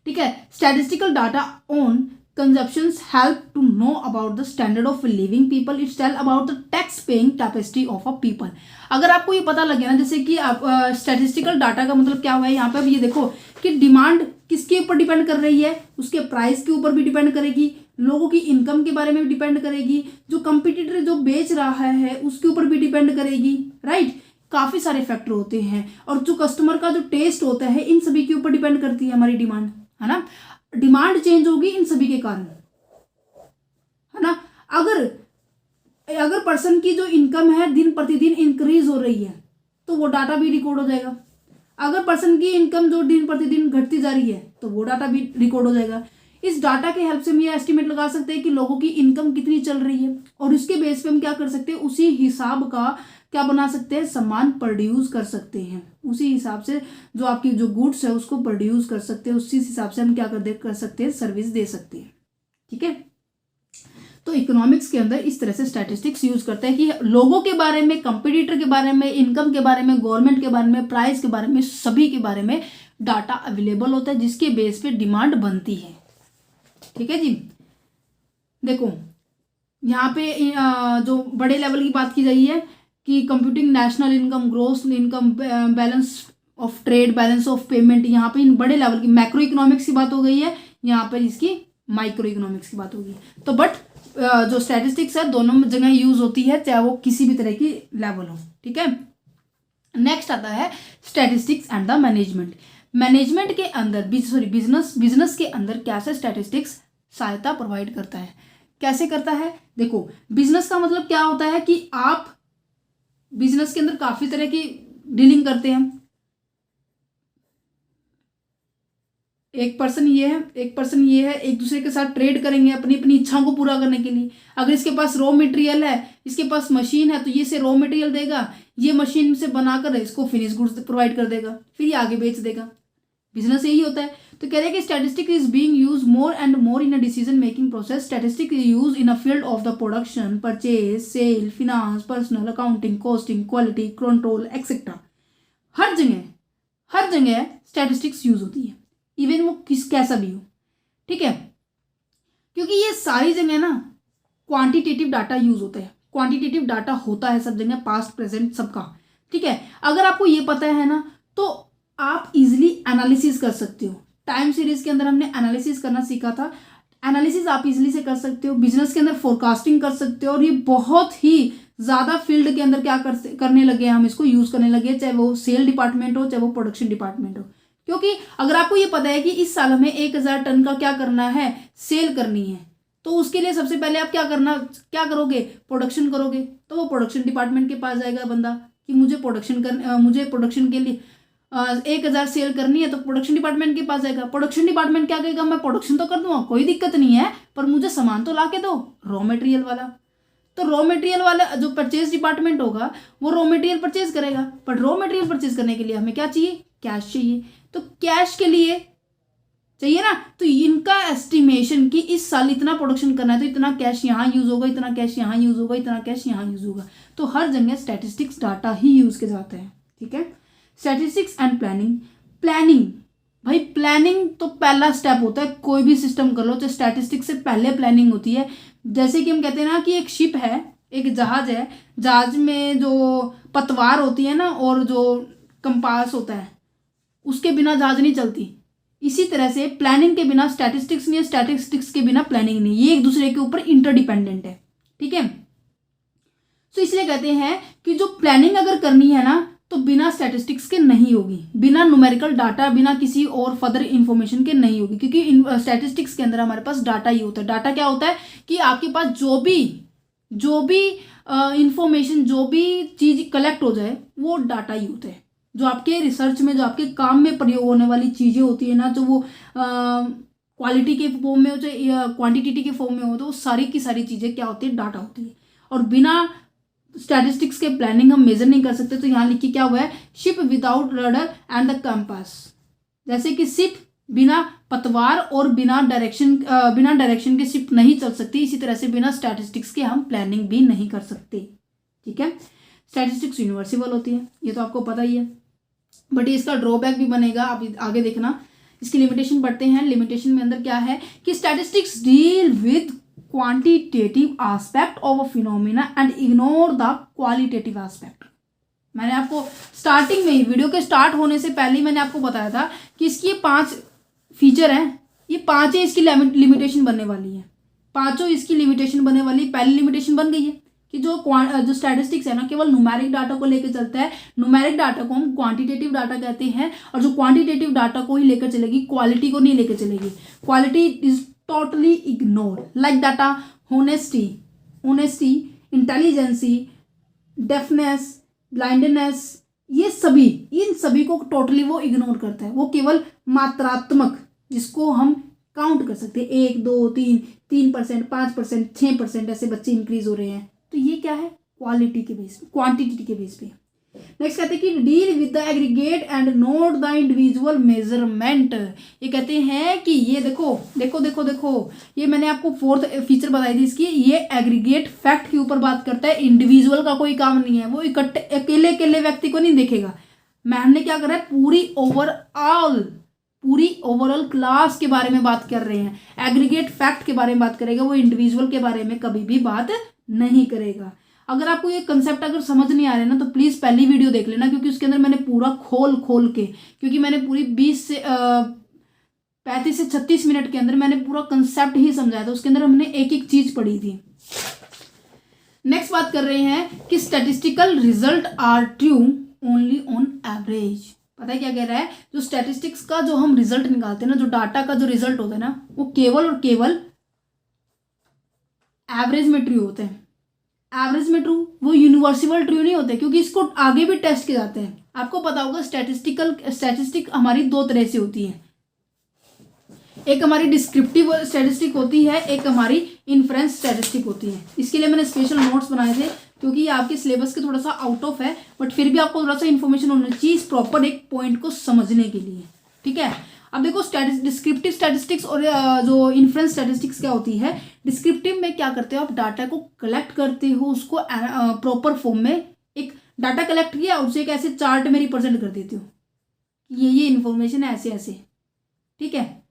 ठीक है। Statistical data on consumptions help to know about the standard of living people, it's tell about the tax paying capacity of a people। अगर आपको ये पता लगे ना, जैसे कि आप स्टैटिस्टिकल डाटा का मतलब क्या हुआ है, यहाँ पे अब ये देखो कि डिमांड किसके ऊपर डिपेंड कर रही है, उसके प्राइस के ऊपर भी डिपेंड करेगी, लोगों की इनकम के बारे में भी डिपेंड करेगी, जो कंपटीटर जो बेच रहा है उसके ऊपर भी डिपेंड करेगी, राइट। काफ़ी सारे फैक्टर होते हैं, और जो कस्टमर का जो टेस्ट होता है इन सभी के ऊपर डिपेंड करती है हमारी डिमांड, है ना। डिमांड चेंज होगी इन सभी के कारण, है ना। अगर पर्सन की जो इनकम है दिन प्रतिदिन इंक्रीज हो रही है तो वो डाटा भी रिकॉर्ड हो जाएगा। अगर पर्सन की इनकम जो दिन प्रतिदिन घटती जा रही है तो वो डाटा भी रिकॉर्ड हो जाएगा। इस डाटा के हेल्प से हम ये एस्टिमेट लगा सकते हैं कि लोगों की इनकम कितनी चल रही है, और उसके बेस पे हम क्या कर सकते हैं, उसी हिसाब का क्या बना सकते हैं, सामान प्रोड्यूस कर सकते हैं। उसी हिसाब से जो आपकी जो गुड्स है उसको प्रोड्यूस कर सकते हैं, उसी हिसाब से हम क्या कर सकते हैं, सर्विस दे सकते हैं, ठीक है। तो इकोनॉमिक्स के अंदर इस तरह से स्टैटिस्टिक्स यूज करते हैं कि लोगों के बारे में, कंपटीटर के बारे में, इनकम के बारे में, गवर्नमेंट के बारे में, प्राइस के बारे में, सभी के बारे में डाटा अवेलेबल होता है जिसके बेस पे डिमांड बनती है, ठीक है जी। देखो यहाँ पे जो बड़े लेवल की बात की गई है कि computing national income, gross income, balance of trade, balance of payment, यहाँ पे इन बड़े लेवल की मैक्रो इकोनॉमिक्स की बात हो गई है, यहाँ पर इसकी माइक्रो इकोनॉमिक्स की बात होगी। तो बट जो स्टैटिस्टिक्स है दोनों जगह यूज होती है, चाहे वो किसी भी तरह की लेवल हो, ठीक है। नेक्स्ट आता है statistics and the management. Management के अंदर बिजनेस के अंदर कैसे स्टैटिस्टिक्स सहायता प्रोवाइड करता है, कैसे करता है। देखो बिजनेस का मतलब क्या होता है कि आप बिजनेस के अंदर काफी तरह की डीलिंग करते हैं। एक पर्सन ये है, एक दूसरे के साथ ट्रेड करेंगे अपनी अपनी इच्छाओं को पूरा करने के लिए। अगर इसके पास रॉ मटेरियल है, इसके पास मशीन है, तो ये से रॉ मटेरियल देगा, ये मशीन से बनाकर इसको फिनिश गुड्स प्रोवाइड कर देगा, फिर ये आगे बेच देगा। बिजनेस यही होता है। तो कह रहे हैं कि statistic is being use more and more in a decision making process. Statistic is use in a field of the production, purchase, sale, finance, personal accounting, costing, quality control etcetera. हर जगह स्टैटिस्टिक्स यूज होती है, इवन वो कैसा भी हो, ठीक है। क्योंकि ये सारी जगह ना क्वांटिटेटिव डाटा यूज होता है, क्वांटिटेटिव डाटा होता है सब जगह, पास्ट प्रेजेंट सबका, ठीक है। अगर आपको ये पता है ना तो आप इजीली एनालिसिस कर सकते हो। टाइम सीरीज के अंदर हमने एनालिसिस करना सीखा था, एनालिसिस आप इजीली से कर सकते हो। बिजनेस के अंदर फोरकास्टिंग कर सकते हो, और ये बहुत ही ज़्यादा फील्ड के अंदर क्या करने लगे हैं, हम इसको यूज़ करने लगे, चाहे वो सेल डिपार्टमेंट हो चाहे वो प्रोडक्शन डिपार्टमेंट हो। क्योंकि अगर आपको ये पता है कि इस साल हमें 1000 टन का क्या करना है, सेल करनी है, तो उसके लिए सबसे पहले आप क्या करोगे, प्रोडक्शन करोगे। तो वो प्रोडक्शन डिपार्टमेंट के पास जाएगा बंदा कि मुझे प्रोडक्शन के लिए 1000 सेल करनी है, तो प्रोडक्शन डिपार्टमेंट के पास जाएगा। प्रोडक्शन डिपार्टमेंट क्या कहेगा, मैं प्रोडक्शन तो कर दूंगा, कोई दिक्कत नहीं है, पर मुझे सामान तो ला के दो, रॉ मटेरियल वाला। तो रॉ मटेरियल वाला जो परचेज डिपार्टमेंट होगा वो रॉ मटेरियल परचेज करेगा, पर रॉ मटेरियल परचेज करने के लिए हमें क्या चाहिए, कैश चाहिए। तो कैश के लिए चाहिए ना, तो इनका एस्टिमेशन कि इस साल इतना प्रोडक्शन करना है तो इतना कैश यहाँ यूज होगा, इतना कैश यहाँ यूज होगा, इतना कैश यहाँ यूज होगा। तो हर जगह स्टैटिस्टिक्स डाटा ही यूज किया जाता है। ठीक है, स्टैटिस्टिक्स एंड प्लानिंग भाई प्लानिंग तो पहला स्टेप होता है, कोई भी सिस्टम कर लो, तो स्टैटिस्टिक्स से पहले प्लानिंग होती है। जैसे कि हम कहते हैं ना कि एक शिप है, एक जहाज है, जहाज में जो पतवार होती है ना और जो कंपास होता है, उसके बिना जहाज नहीं चलती। इसी तरह से प्लानिंग के बिना स्टैटिस्टिक्स नहीं है, स्टैटिस्टिक्स के बिना प्लानिंग नहीं, ये एक दूसरे के ऊपर इंटरडिपेंडेंट है। ठीक है, तो इसलिए कहते हैं कि जो प्लानिंग अगर करनी है ना तो बिना स्टैटिस्टिक्स के नहीं होगी, बिना न्यूमेरिकल डाटा, बिना किसी और फर्दर इंफॉर्मेशन के नहीं होगी। क्योंकि स्टैटिस्टिक्स के अंदर हमारे पास डाटा ही होता है। डाटा क्या होता है कि आपके पास जो भी इंफॉर्मेशन, जो भी चीज कलेक्ट हो जाए वो डाटा ही होता है। जो आपके रिसर्च में, जो आपके काम में प्रयोग होने वाली चीजें होती है ना, जो वो क्वालिटी के फॉर्म में हो चाहे क्वांटिटी के फॉर्म में हो, तो वो सारी की सारी चीजें क्या होती है, डाटा होती है। और बिना स्टैटिस्टिक्स के प्लानिंग हम मेजर नहीं कर सकते। तो यहाँ लिखी क्या हुआ है, ship without rudder and the compass. जैसे कि शिप बिना पतवार और बिना डायरेक्शन के शिप नहीं चल सकती, इसी तरह से बिना स्टैटिस्टिक्स के हम प्लानिंग भी नहीं कर सकते। ठीक है, स्टैटिस्टिक्स यूनिवर्सल होती है, ये तो आपको पता ही है, बट इसका ड्रॉबैक भी बनेगा, आप आगे देखना। इसकी लिमिटेशन पढ़ते हैं। लिमिटेशन में अंदर क्या है कि statistics deal with quantitative aspect of a phenomena and ignore the qualitative aspect. मैंने आपको स्टार्टिंग में ही, वीडियो के स्टार्ट होने से पहले ही मैंने आपको बताया था कि इसकी 5 फीचर हैं, ये 5 ही इसकी लिमिटेशन बनने वाली है, 5 इसकी लिमिटेशन बनने वाली। पहली लिमिटेशन बन गई है कि जो स्टैटिस्टिक्स है ना केवल न्यूमेरिक डाटा को लेकर चलता है। न्यूमेरिक डाटा को हम क्वांटिटेटिव डाटा कहते हैं, और जो क्वांटिटेटिव डाटा को ही लेकर चलेगी, क्वालिटी को नहीं लेकर चलेगी। Quality is totally ignore, like data honesty, intelligency, deafness, blindness, इन सभी को टोटली वो इग्नोर करता है। वो केवल मात्रात्मक, जिसको हम काउंट कर सकते हैं, 1 2 3%, 5%, 6% ऐसे बच्चे इंक्रीज हो रहे हैं, तो ये क्या है, क्वालिटी के बेस पे, क्वांटिटी के बेस पे। नेक्स्ट कहते हैं कि deal with the aggregate and note the individual measurement. ये कहते हैं कि ये देखो, ये मैंने आपको 4th फीचर बताई थी इसकी, ये एग्रीगेट फैक्ट के ऊपर बात करता है, इंडिविजुअल का कोई काम नहीं है, वो इकट्ठे अकेले व्यक्ति को नहीं देखेगा। मैम ने क्या करा है, पूरी ओवरऑल क्लास के बारे में बात कर रहे हैं, एग्रीगेट फैक्ट के बारे में बात करेगा, वो इंडिविजुअल के बारे में कभी भी बात नहीं करेगा। अगर आपको ये कंसेप्ट अगर समझ नहीं आ रहा है ना, तो प्लीज़ पहली वीडियो देख लेना, क्योंकि उसके अंदर मैंने पूरा खोल के, क्योंकि मैंने पूरी 35 से 36 मिनट के अंदर मैंने पूरा कंसेप्ट ही समझाया था, उसके अंदर हमने एक एक चीज पढ़ी थी। नेक्स्ट बात कर रहे हैं कि statistical result are true only on average. पता है क्या कह रहा है, जो स्टैटिस्टिक्स का जो हम रिजल्ट निकालते हैं ना, जो डाटा का जो रिजल्ट होता है ना, वो केवल और केवल एवरेज में ट्रू होते हैं। एवरेज में ट्रू, वो यूनिवर्सल ट्रू नहीं होते, क्योंकि इसको आगे भी टेस्ट किए जाते हैं। आपको पता होगा स्टैटिस्टिक हमारी 2 तरह से होती है, एक हमारी डिस्क्रिप्टिव स्टैटिस्टिक होती है, एक हमारी इन्फ्रेंस स्टैटिस्टिक होती है। इसके लिए मैंने स्पेशल नोट्स बनाए थे, क्योंकि ये आपके सिलेबस के थोड़ा सा आउट ऑफ है, बट फिर भी आपको थोड़ा सा इन्फॉर्मेशन होनी चाहिए प्रॉपर एक पॉइंट को समझने के लिए। ठीक है, अब देखो डिस्क्रिप्टिव स्टैटिस्टिक्स और जो इन्फ्रेंस स्टैटिस्टिक्स क्या होती है। डिस्क्रिप्टिव में क्या करते हो, आप डाटा को कलेक्ट करते हो, उसको प्रॉपर फॉर्म में, एक डाटा कलेक्ट किया उसे एक ऐसे चार्ट में रिप्रेजेंट कर देते हो, ये इन्फॉर्मेशन है ऐसे ऐसे। ठीक है,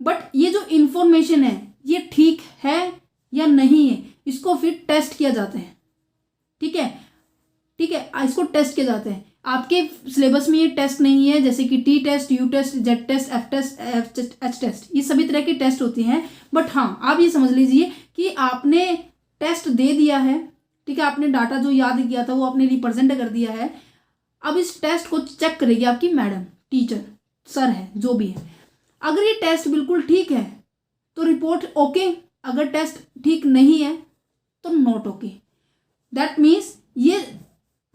बट ये जो इन्फॉर्मेशन है ये ठीक है या नहीं है, इसको फिर टेस्ट किया जाता है। ठीक है, इसको टेस्ट किया जाता है। आपके सिलेबस में ये टेस्ट नहीं है, जैसे कि T test, U test, Z test, F test, H test, ये सभी तरह के टेस्ट होते हैं। बट हाँ, आप ये समझ लीजिए कि आपने टेस्ट दे दिया है, ठीक है, आपने डाटा जो याद किया था वो आपने रिप्रेजेंट कर दिया है। अब इस टेस्ट को चेक करेगी आपकी मैडम, टीचर, सर है, जो भी है। अगर ये टेस्ट बिल्कुल ठीक है तो रिपोर्ट ओके, अगर टेस्ट ठीक नहीं है तो नॉट ओके। दैट मीन्स ये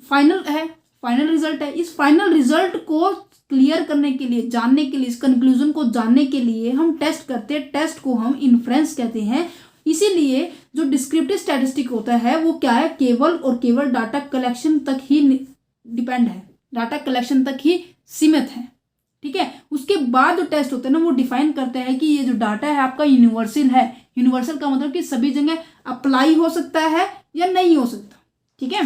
फाइनल है, फाइनल रिजल्ट है। इस फाइनल रिजल्ट को क्लियर करने के लिए, जानने के लिए, इस कंक्लूजन को जानने के लिए हम टेस्ट करते हैं। टेस्ट को हम इन्फ्रेंस कहते हैं। इसीलिए जो डिस्क्रिप्टिव स्टैटिस्टिक होता है वो क्या है, केवल और केवल डाटा कलेक्शन तक ही डिपेंड है, डाटा कलेक्शन तक ही सीमित है, ठीक है। उसके बाद जो टेस्ट होते हैं ना वो डिफाइन करते हैं कि ये जो डाटा है आपका यूनिवर्सल है। यूनिवर्सल का मतलब कि सभी जगह अप्लाई हो सकता है या नहीं हो सकता, ठीक है।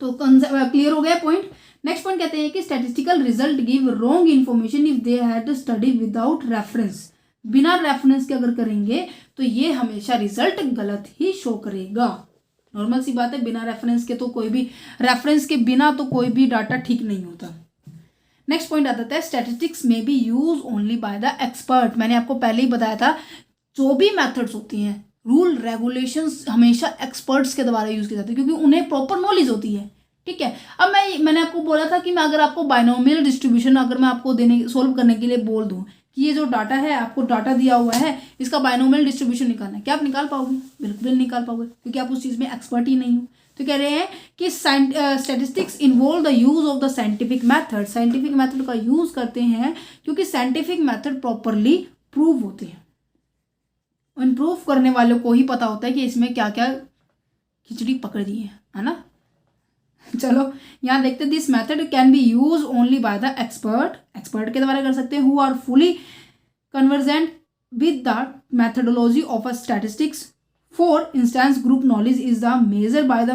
तो क्लियर हो गया पॉइंट। नेक्स्ट पॉइंट कहते हैं कि statistical result give wrong information if they had study without reference. बिना रेफरेंस के अगर करेंगे तो ये हमेशा रिजल्ट गलत ही शो करेगा। नॉर्मल सी बात है, बिना रेफरेंस के तो कोई भी, रेफरेंस के बिना तो कोई भी डाटा ठीक नहीं होता। नेक्स्ट पॉइंट आता है स्टैटिस्टिक्स में B use only by the expert. मैंने आपको पहले ही बताया था, जो भी मेथड्स होती हैं, रूल रेगुलेशंस हमेशा एक्सपर्ट्स के द्वारा यूज किए जाते हैं, क्योंकि उन्हें प्रॉपर नॉलेज होती है, ठीक है। अब मैंने आपको बोला था कि मैं अगर आपको बाइनोमियल डिस्ट्रीब्यूशन अगर मैं आपको सोल्व करने के लिए बोल दूं कि ये जो डाटा है, आपको डाटा दिया हुआ है, इसका बाइनोमियल डिस्ट्रीब्यूशन निकालना है, क्या आप निकाल पाओगे? बिल्कुल नहीं निकाल पाओगे, क्योंकि आप उस चीज़ में एक्सपर्ट ही नहीं हो। तो कह रहे हैं कि statistics involve the use of the scientific method. Scientific method का यूज करते हैं क्योंकि साइंटिफिक मेथड प्रॉपरली प्रूव होते हैं। उन प्रूव करने वालों को ही पता होता है कि इसमें क्या क्या खिचड़ी पकड़ दी है ना। चलो यहाँ देखते हैं, this method can be use only by the expert. Expert के द्वारा कर सकते हैं who are fully convergent with the methodology of a statistics. For instance group knowledge is the measure by the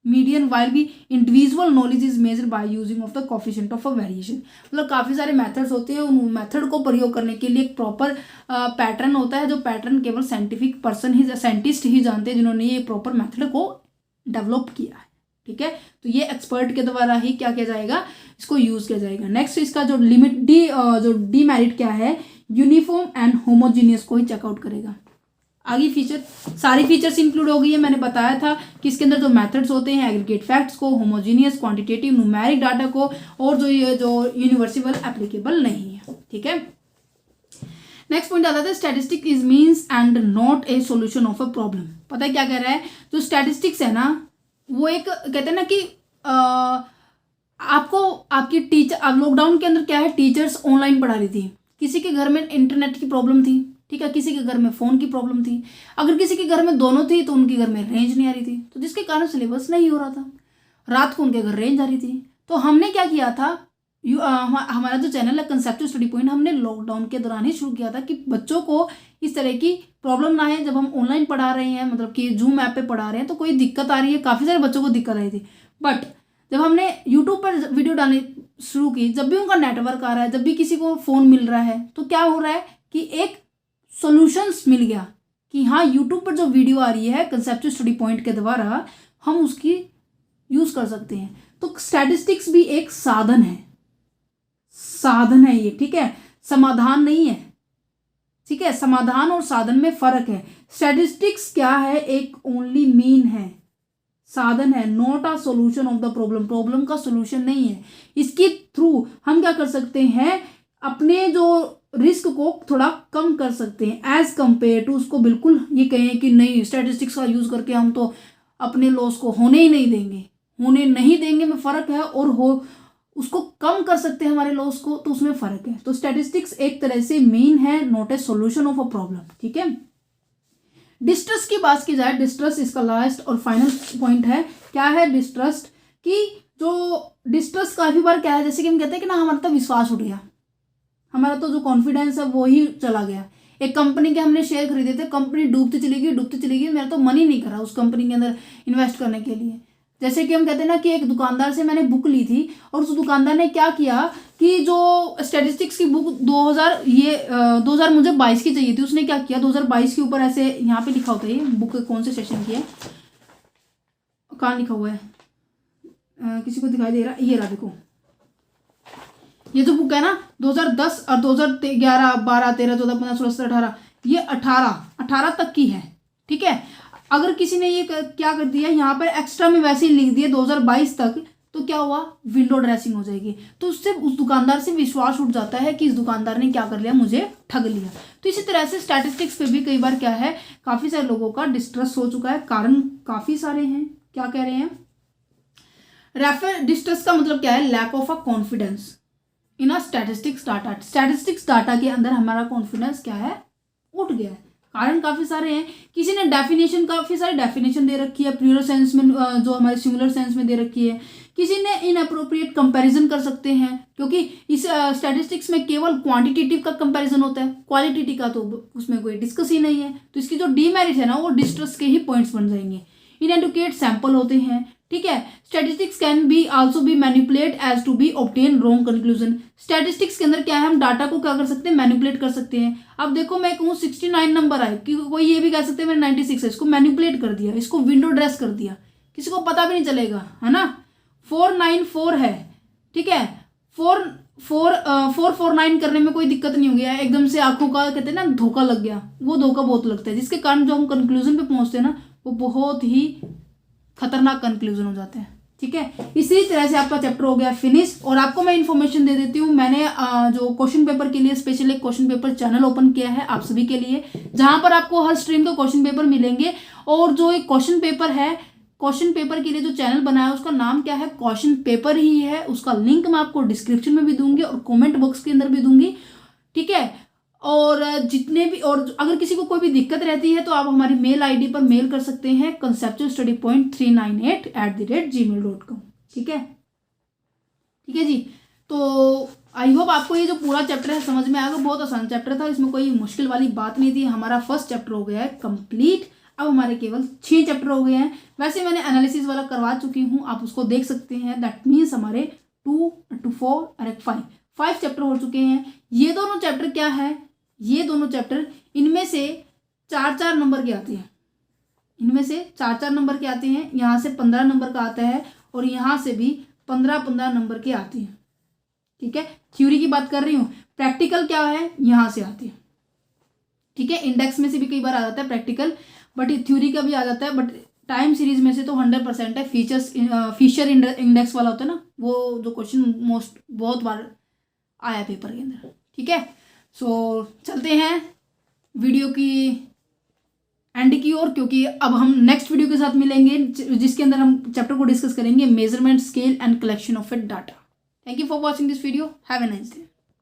median while भी individual knowledge is measure by using of the coefficient of a variation. मतलब काफ़ी सारे मेथड्स होते हैं, उन मेथड को प्रयोग करने के लिए एक प्रॉपर पैटर्न होता है, जो पैटर्न केवल साइंटिफिक पर्सन ही, साइंटिस्ट ही जानते हैं, जिन्होंने ये प्रॉपर मेथड को डेवलप किया है, ठीक है। तो ये एक्सपर्ट के द्वारा ही क्या किया जाएगा, इसको यूज किया जाएगा। नेक्स्ट इसका जो लिमिट जो डीमेरिट क्या है, यूनिफॉर्म एंड होमोजीनियस को ही चेकआउट करेगा। आगे फीचर, सारी फीचर्स इंक्लूड हो गई है। मैंने बताया था कि इसके अंदर जो मेथड्स होते हैं, एग्रीगेट फैक्ट्स को, होमोजीनियस, क्वांटिटेटिव, न्यूमेरिक डाटा को, और जो यूनिवर्सल एप्लीकेबल नहीं है, ठीक है। नेक्स्ट पॉइंट आता है statistic is means and not a solution of a problem. पता है क्या कह रहा है, जो स्टैटिस्टिक्स है ना वो एक, कहते हैं ना कि आपको आपकी टीचर, अब लॉकडाउन के अंदर क्या है, टीचर्स ऑनलाइन पढ़ा रही थी, किसी के घर में इंटरनेट की प्रॉब्लम थी, ठीक है, किसी के घर में फ़ोन की प्रॉब्लम थी, अगर किसी के घर में दोनों थी तो उनके घर में रेंज नहीं आ रही थी, तो जिसके कारण सिलेबस नहीं हो रहा था। रात को उनके घर रेंज आ रही थी, तो हमने क्या किया था, हमारा जो चैनल है कंसेप्चुअल स्टडी पॉइंट, हमने लॉकडाउन के दौरान ही शुरू किया था कि बच्चों को इस तरह की प्रॉब्लम ना है। जब हम ऑनलाइन पढ़ा रहे हैं, मतलब कि जूम ऐप पे पढ़ा रहे हैं, तो कोई दिक्कत आ रही है, काफ़ी सारे बच्चों को दिक्कत आई थी। बट जब हमने यूट्यूब पर वीडियो डालनी शुरू की, जब भी उनका नेटवर्क आ रहा है, जब भी किसी को फ़ोन मिल रहा है, तो क्या हो रहा है कि एक सॉल्यूशंस मिल गया कि हाँ, यूट्यूब पर जो वीडियो आ रही है कंसेप्चुअल स्टडी पॉइंट के द्वारा हम उसकी यूज़ कर सकते हैं। तो स्टैटिस्टिक्स भी एक साधन है, साधन है ये, ठीक है, समाधान नहीं है, ठीक है। समाधान और साधन में फर्क है। स्टैटिस्टिक्स क्या है, एक ओनली मीन है, साधन है, not a solution of the problem. Problem का सॉल्यूशन नहीं है। इसके थ्रू हम क्या कर सकते हैं, अपने जो रिस्क को थोड़ा कम कर सकते हैं एज कंपेयर टू उसको बिल्कुल ये कहें कि नहीं स्टैटिस्टिक्स का यूज करके हम तो अपने लॉस को होने ही नहीं देंगे, होने नहीं देंगे में फ़र्क है, और उसको कम कर सकते हैं हमारे लॉस को, तो उसमें फ़र्क है। तो स्टैटिस्टिक्स एक तरह से मीन है, not a solution of a problem, ठीक है। डिस्ट्रस्ट की बात की जाए, डिस्ट्रस्ट इसका लास्ट और फाइनल पॉइंट है। क्या है डिस्ट्रस्ट, कि जो डिस्ट्रस्ट काफ़ी बार क्या है, जैसे कि हम कहते हैं कि ना हमारा तो विश्वास उठ गया, हमारा तो जो कॉन्फिडेंस है वो ही चला गया। एक कंपनी के हमने शेयर खरीदे थे, कंपनी डूबती चली गई, मेरा तो मन ही नहीं करा उस कंपनी के अंदर इन्वेस्ट करने के लिए। जैसे कि हम कहते हैं ना कि एक दुकानदार से मैंने बुक ली थी, और उस दुकानदार ने क्या किया कि जो स्टैटिस्टिक्स की बुक 2000 मुझे 22 की चाहिए थी, उसने क्या किया 2022 के ऊपर ऐसे यहाँ पे लिखा होता है, ये बुक कौन से सेशन की है, कहाँ लिखा हुआ है, किसी को दिखाई दे रहा, ये रहा देखो, ये जो बुक है ना 2010 और 2011, 12, 13, 14, 15, 16, 17, 18, ये 18 तक की है। ठीक है, अगर किसी ने ये क्या कर दिया यहाँ पर एक्स्ट्रा में वैसे ही लिख दिया 2022 तक, तो क्या हुआ, विंडो ड्रेसिंग हो जाएगी। तो उससे उस दुकानदार से विश्वास उठ जाता है कि इस दुकानदार ने क्या कर लिया, मुझे ठग लिया। तो इसी तरह से स्टैटिस्टिक्स पे भी कई बार क्या है, काफ़ी सारे लोगों का डिस्ट्रस्ट हो चुका है। कारण काफ़ी सारे हैं। क्या कह रहे हैं, डिस्ट्रस्ट का मतलब क्या है, lack of a confidence in a statistics data. Statistics data के अंदर हमारा कॉन्फिडेंस क्या है, उठ गया है। कारण काफ़ी सारे हैं। किसी ने डेफिनेशन, काफ़ी सारी डेफिनेशन दे रखी है, प्लूरल सेंस में, जो हमारे सिंगुलर सेंस में दे रखी है। किसी ने इनअप्रोप्रिएट कंपैरिजन कर सकते हैं, क्योंकि इस स्टैटिस्टिक्स में केवल क्वांटिटेटिव का कंपैरिजन होता है, क्वालिटेटिव का तो उसमें कोई डिस्कस ही नहीं है। तो इसकी जो डीमेरिट है ना, वो डिस्ट्रस्ट के ही पॉइंट्स बन जाएंगे। इनएडुकेट सैंपल होते हैं। ठीक है, statistics can be also be manipulate as to be obtain wrong conclusion. Statistics के अंदर क्या है, हम डाटा को क्या कर सकते हैं, मैनिपुलेट कर सकते हैं। अब देखो मैं कहूँ 69 नंबर आए, कि कोई ये भी कह सकते हैं मैंने 96 है, इसको मैनिपुलेट कर दिया, इसको विंडो ड्रेस कर दिया, किसी को पता भी नहीं चलेगा, है ना। 494 है, ठीक है, 449 करने में कोई दिक्कत नहीं हो गया, एकदम से आंखों का कहते हैं ना धोखा लग गया, वो धोखा बहुत लगता है, जिसके कारण जो हम कंक्लूजन पे पहुंचते हैं ना, वो बहुत ही खतरनाक कंक्लूजन हो जाते हैं। ठीक है, इसी तरह से आपका चैप्टर हो गया फिनिश। और आपको मैं इन्फॉर्मेशन दे देती हूँ, मैंने जो क्वेश्चन पेपर के लिए स्पेशल एक क्वेश्चन पेपर चैनल ओपन किया है आप सभी के लिए, जहां पर आपको हर स्ट्रीम के क्वेश्चन पेपर मिलेंगे। और जो एक क्वेश्चन पेपर है, क्वेश्चन पेपर के लिए जो चैनल बनाया है उसका नाम क्या है, क्वेश्चन पेपर ही है। उसका लिंक मैं आपको डिस्क्रिप्शन में भी दूंगी और कमेंट बॉक्स के अंदर भी दूंगी। ठीक है, और जितने भी, और अगर किसी को कोई भी दिक्कत रहती है तो आप हमारी मेल आईडी पर मेल कर सकते हैं conceptualstudypoint398@gmail.com। ठीक है, ठीक है जी। तो आई होप आपको ये जो पूरा चैप्टर है समझ में आएगा। बहुत आसान चैप्टर था, इसमें कोई मुश्किल वाली बात नहीं थी। हमारा फर्स्ट चैप्टर हो गया है कंप्लीट। अब हमारे केवल 6 चैप्टर हो गए हैं। वैसे मैंने एनालिसिस वाला करवा चुकी हूँ, आप उसको देख सकते हैं। दैट मीन्स हमारे 2 to 4 और 5 चैप्टर हो चुके हैं। ये दोनों चैप्टर क्या है, ये दोनों चैप्टर इनमें से 4-4 नंबर के आते हैं, इनमें से 4-4 नंबर के आते हैं। यहाँ से 15 नंबर का आता है और यहाँ से भी 15-15 नंबर के आते हैं। ठीक है, थ्योरी की बात कर रही हूँ। प्रैक्टिकल क्या है, यहाँ से आती है। ठीक है, इंडेक्स में से भी कई बार आ जाता है प्रैक्टिकल, बट थ्योरी का भी आ जाता है। बट टाइम सीरीज में से तो 100% है। फिशर इंडेक्स वाला होता है ना, वो जो क्वेश्चन बहुत बार आया पेपर के अंदर। ठीक है, सो चलते हैं वीडियो की एंड की ओर, क्योंकि अब हम नेक्स्ट वीडियो के साथ मिलेंगे जिसके अंदर हम चैप्टर को डिस्कस करेंगे, measurement, scale and collection of data. Thank you for watching this video. Have a nice day.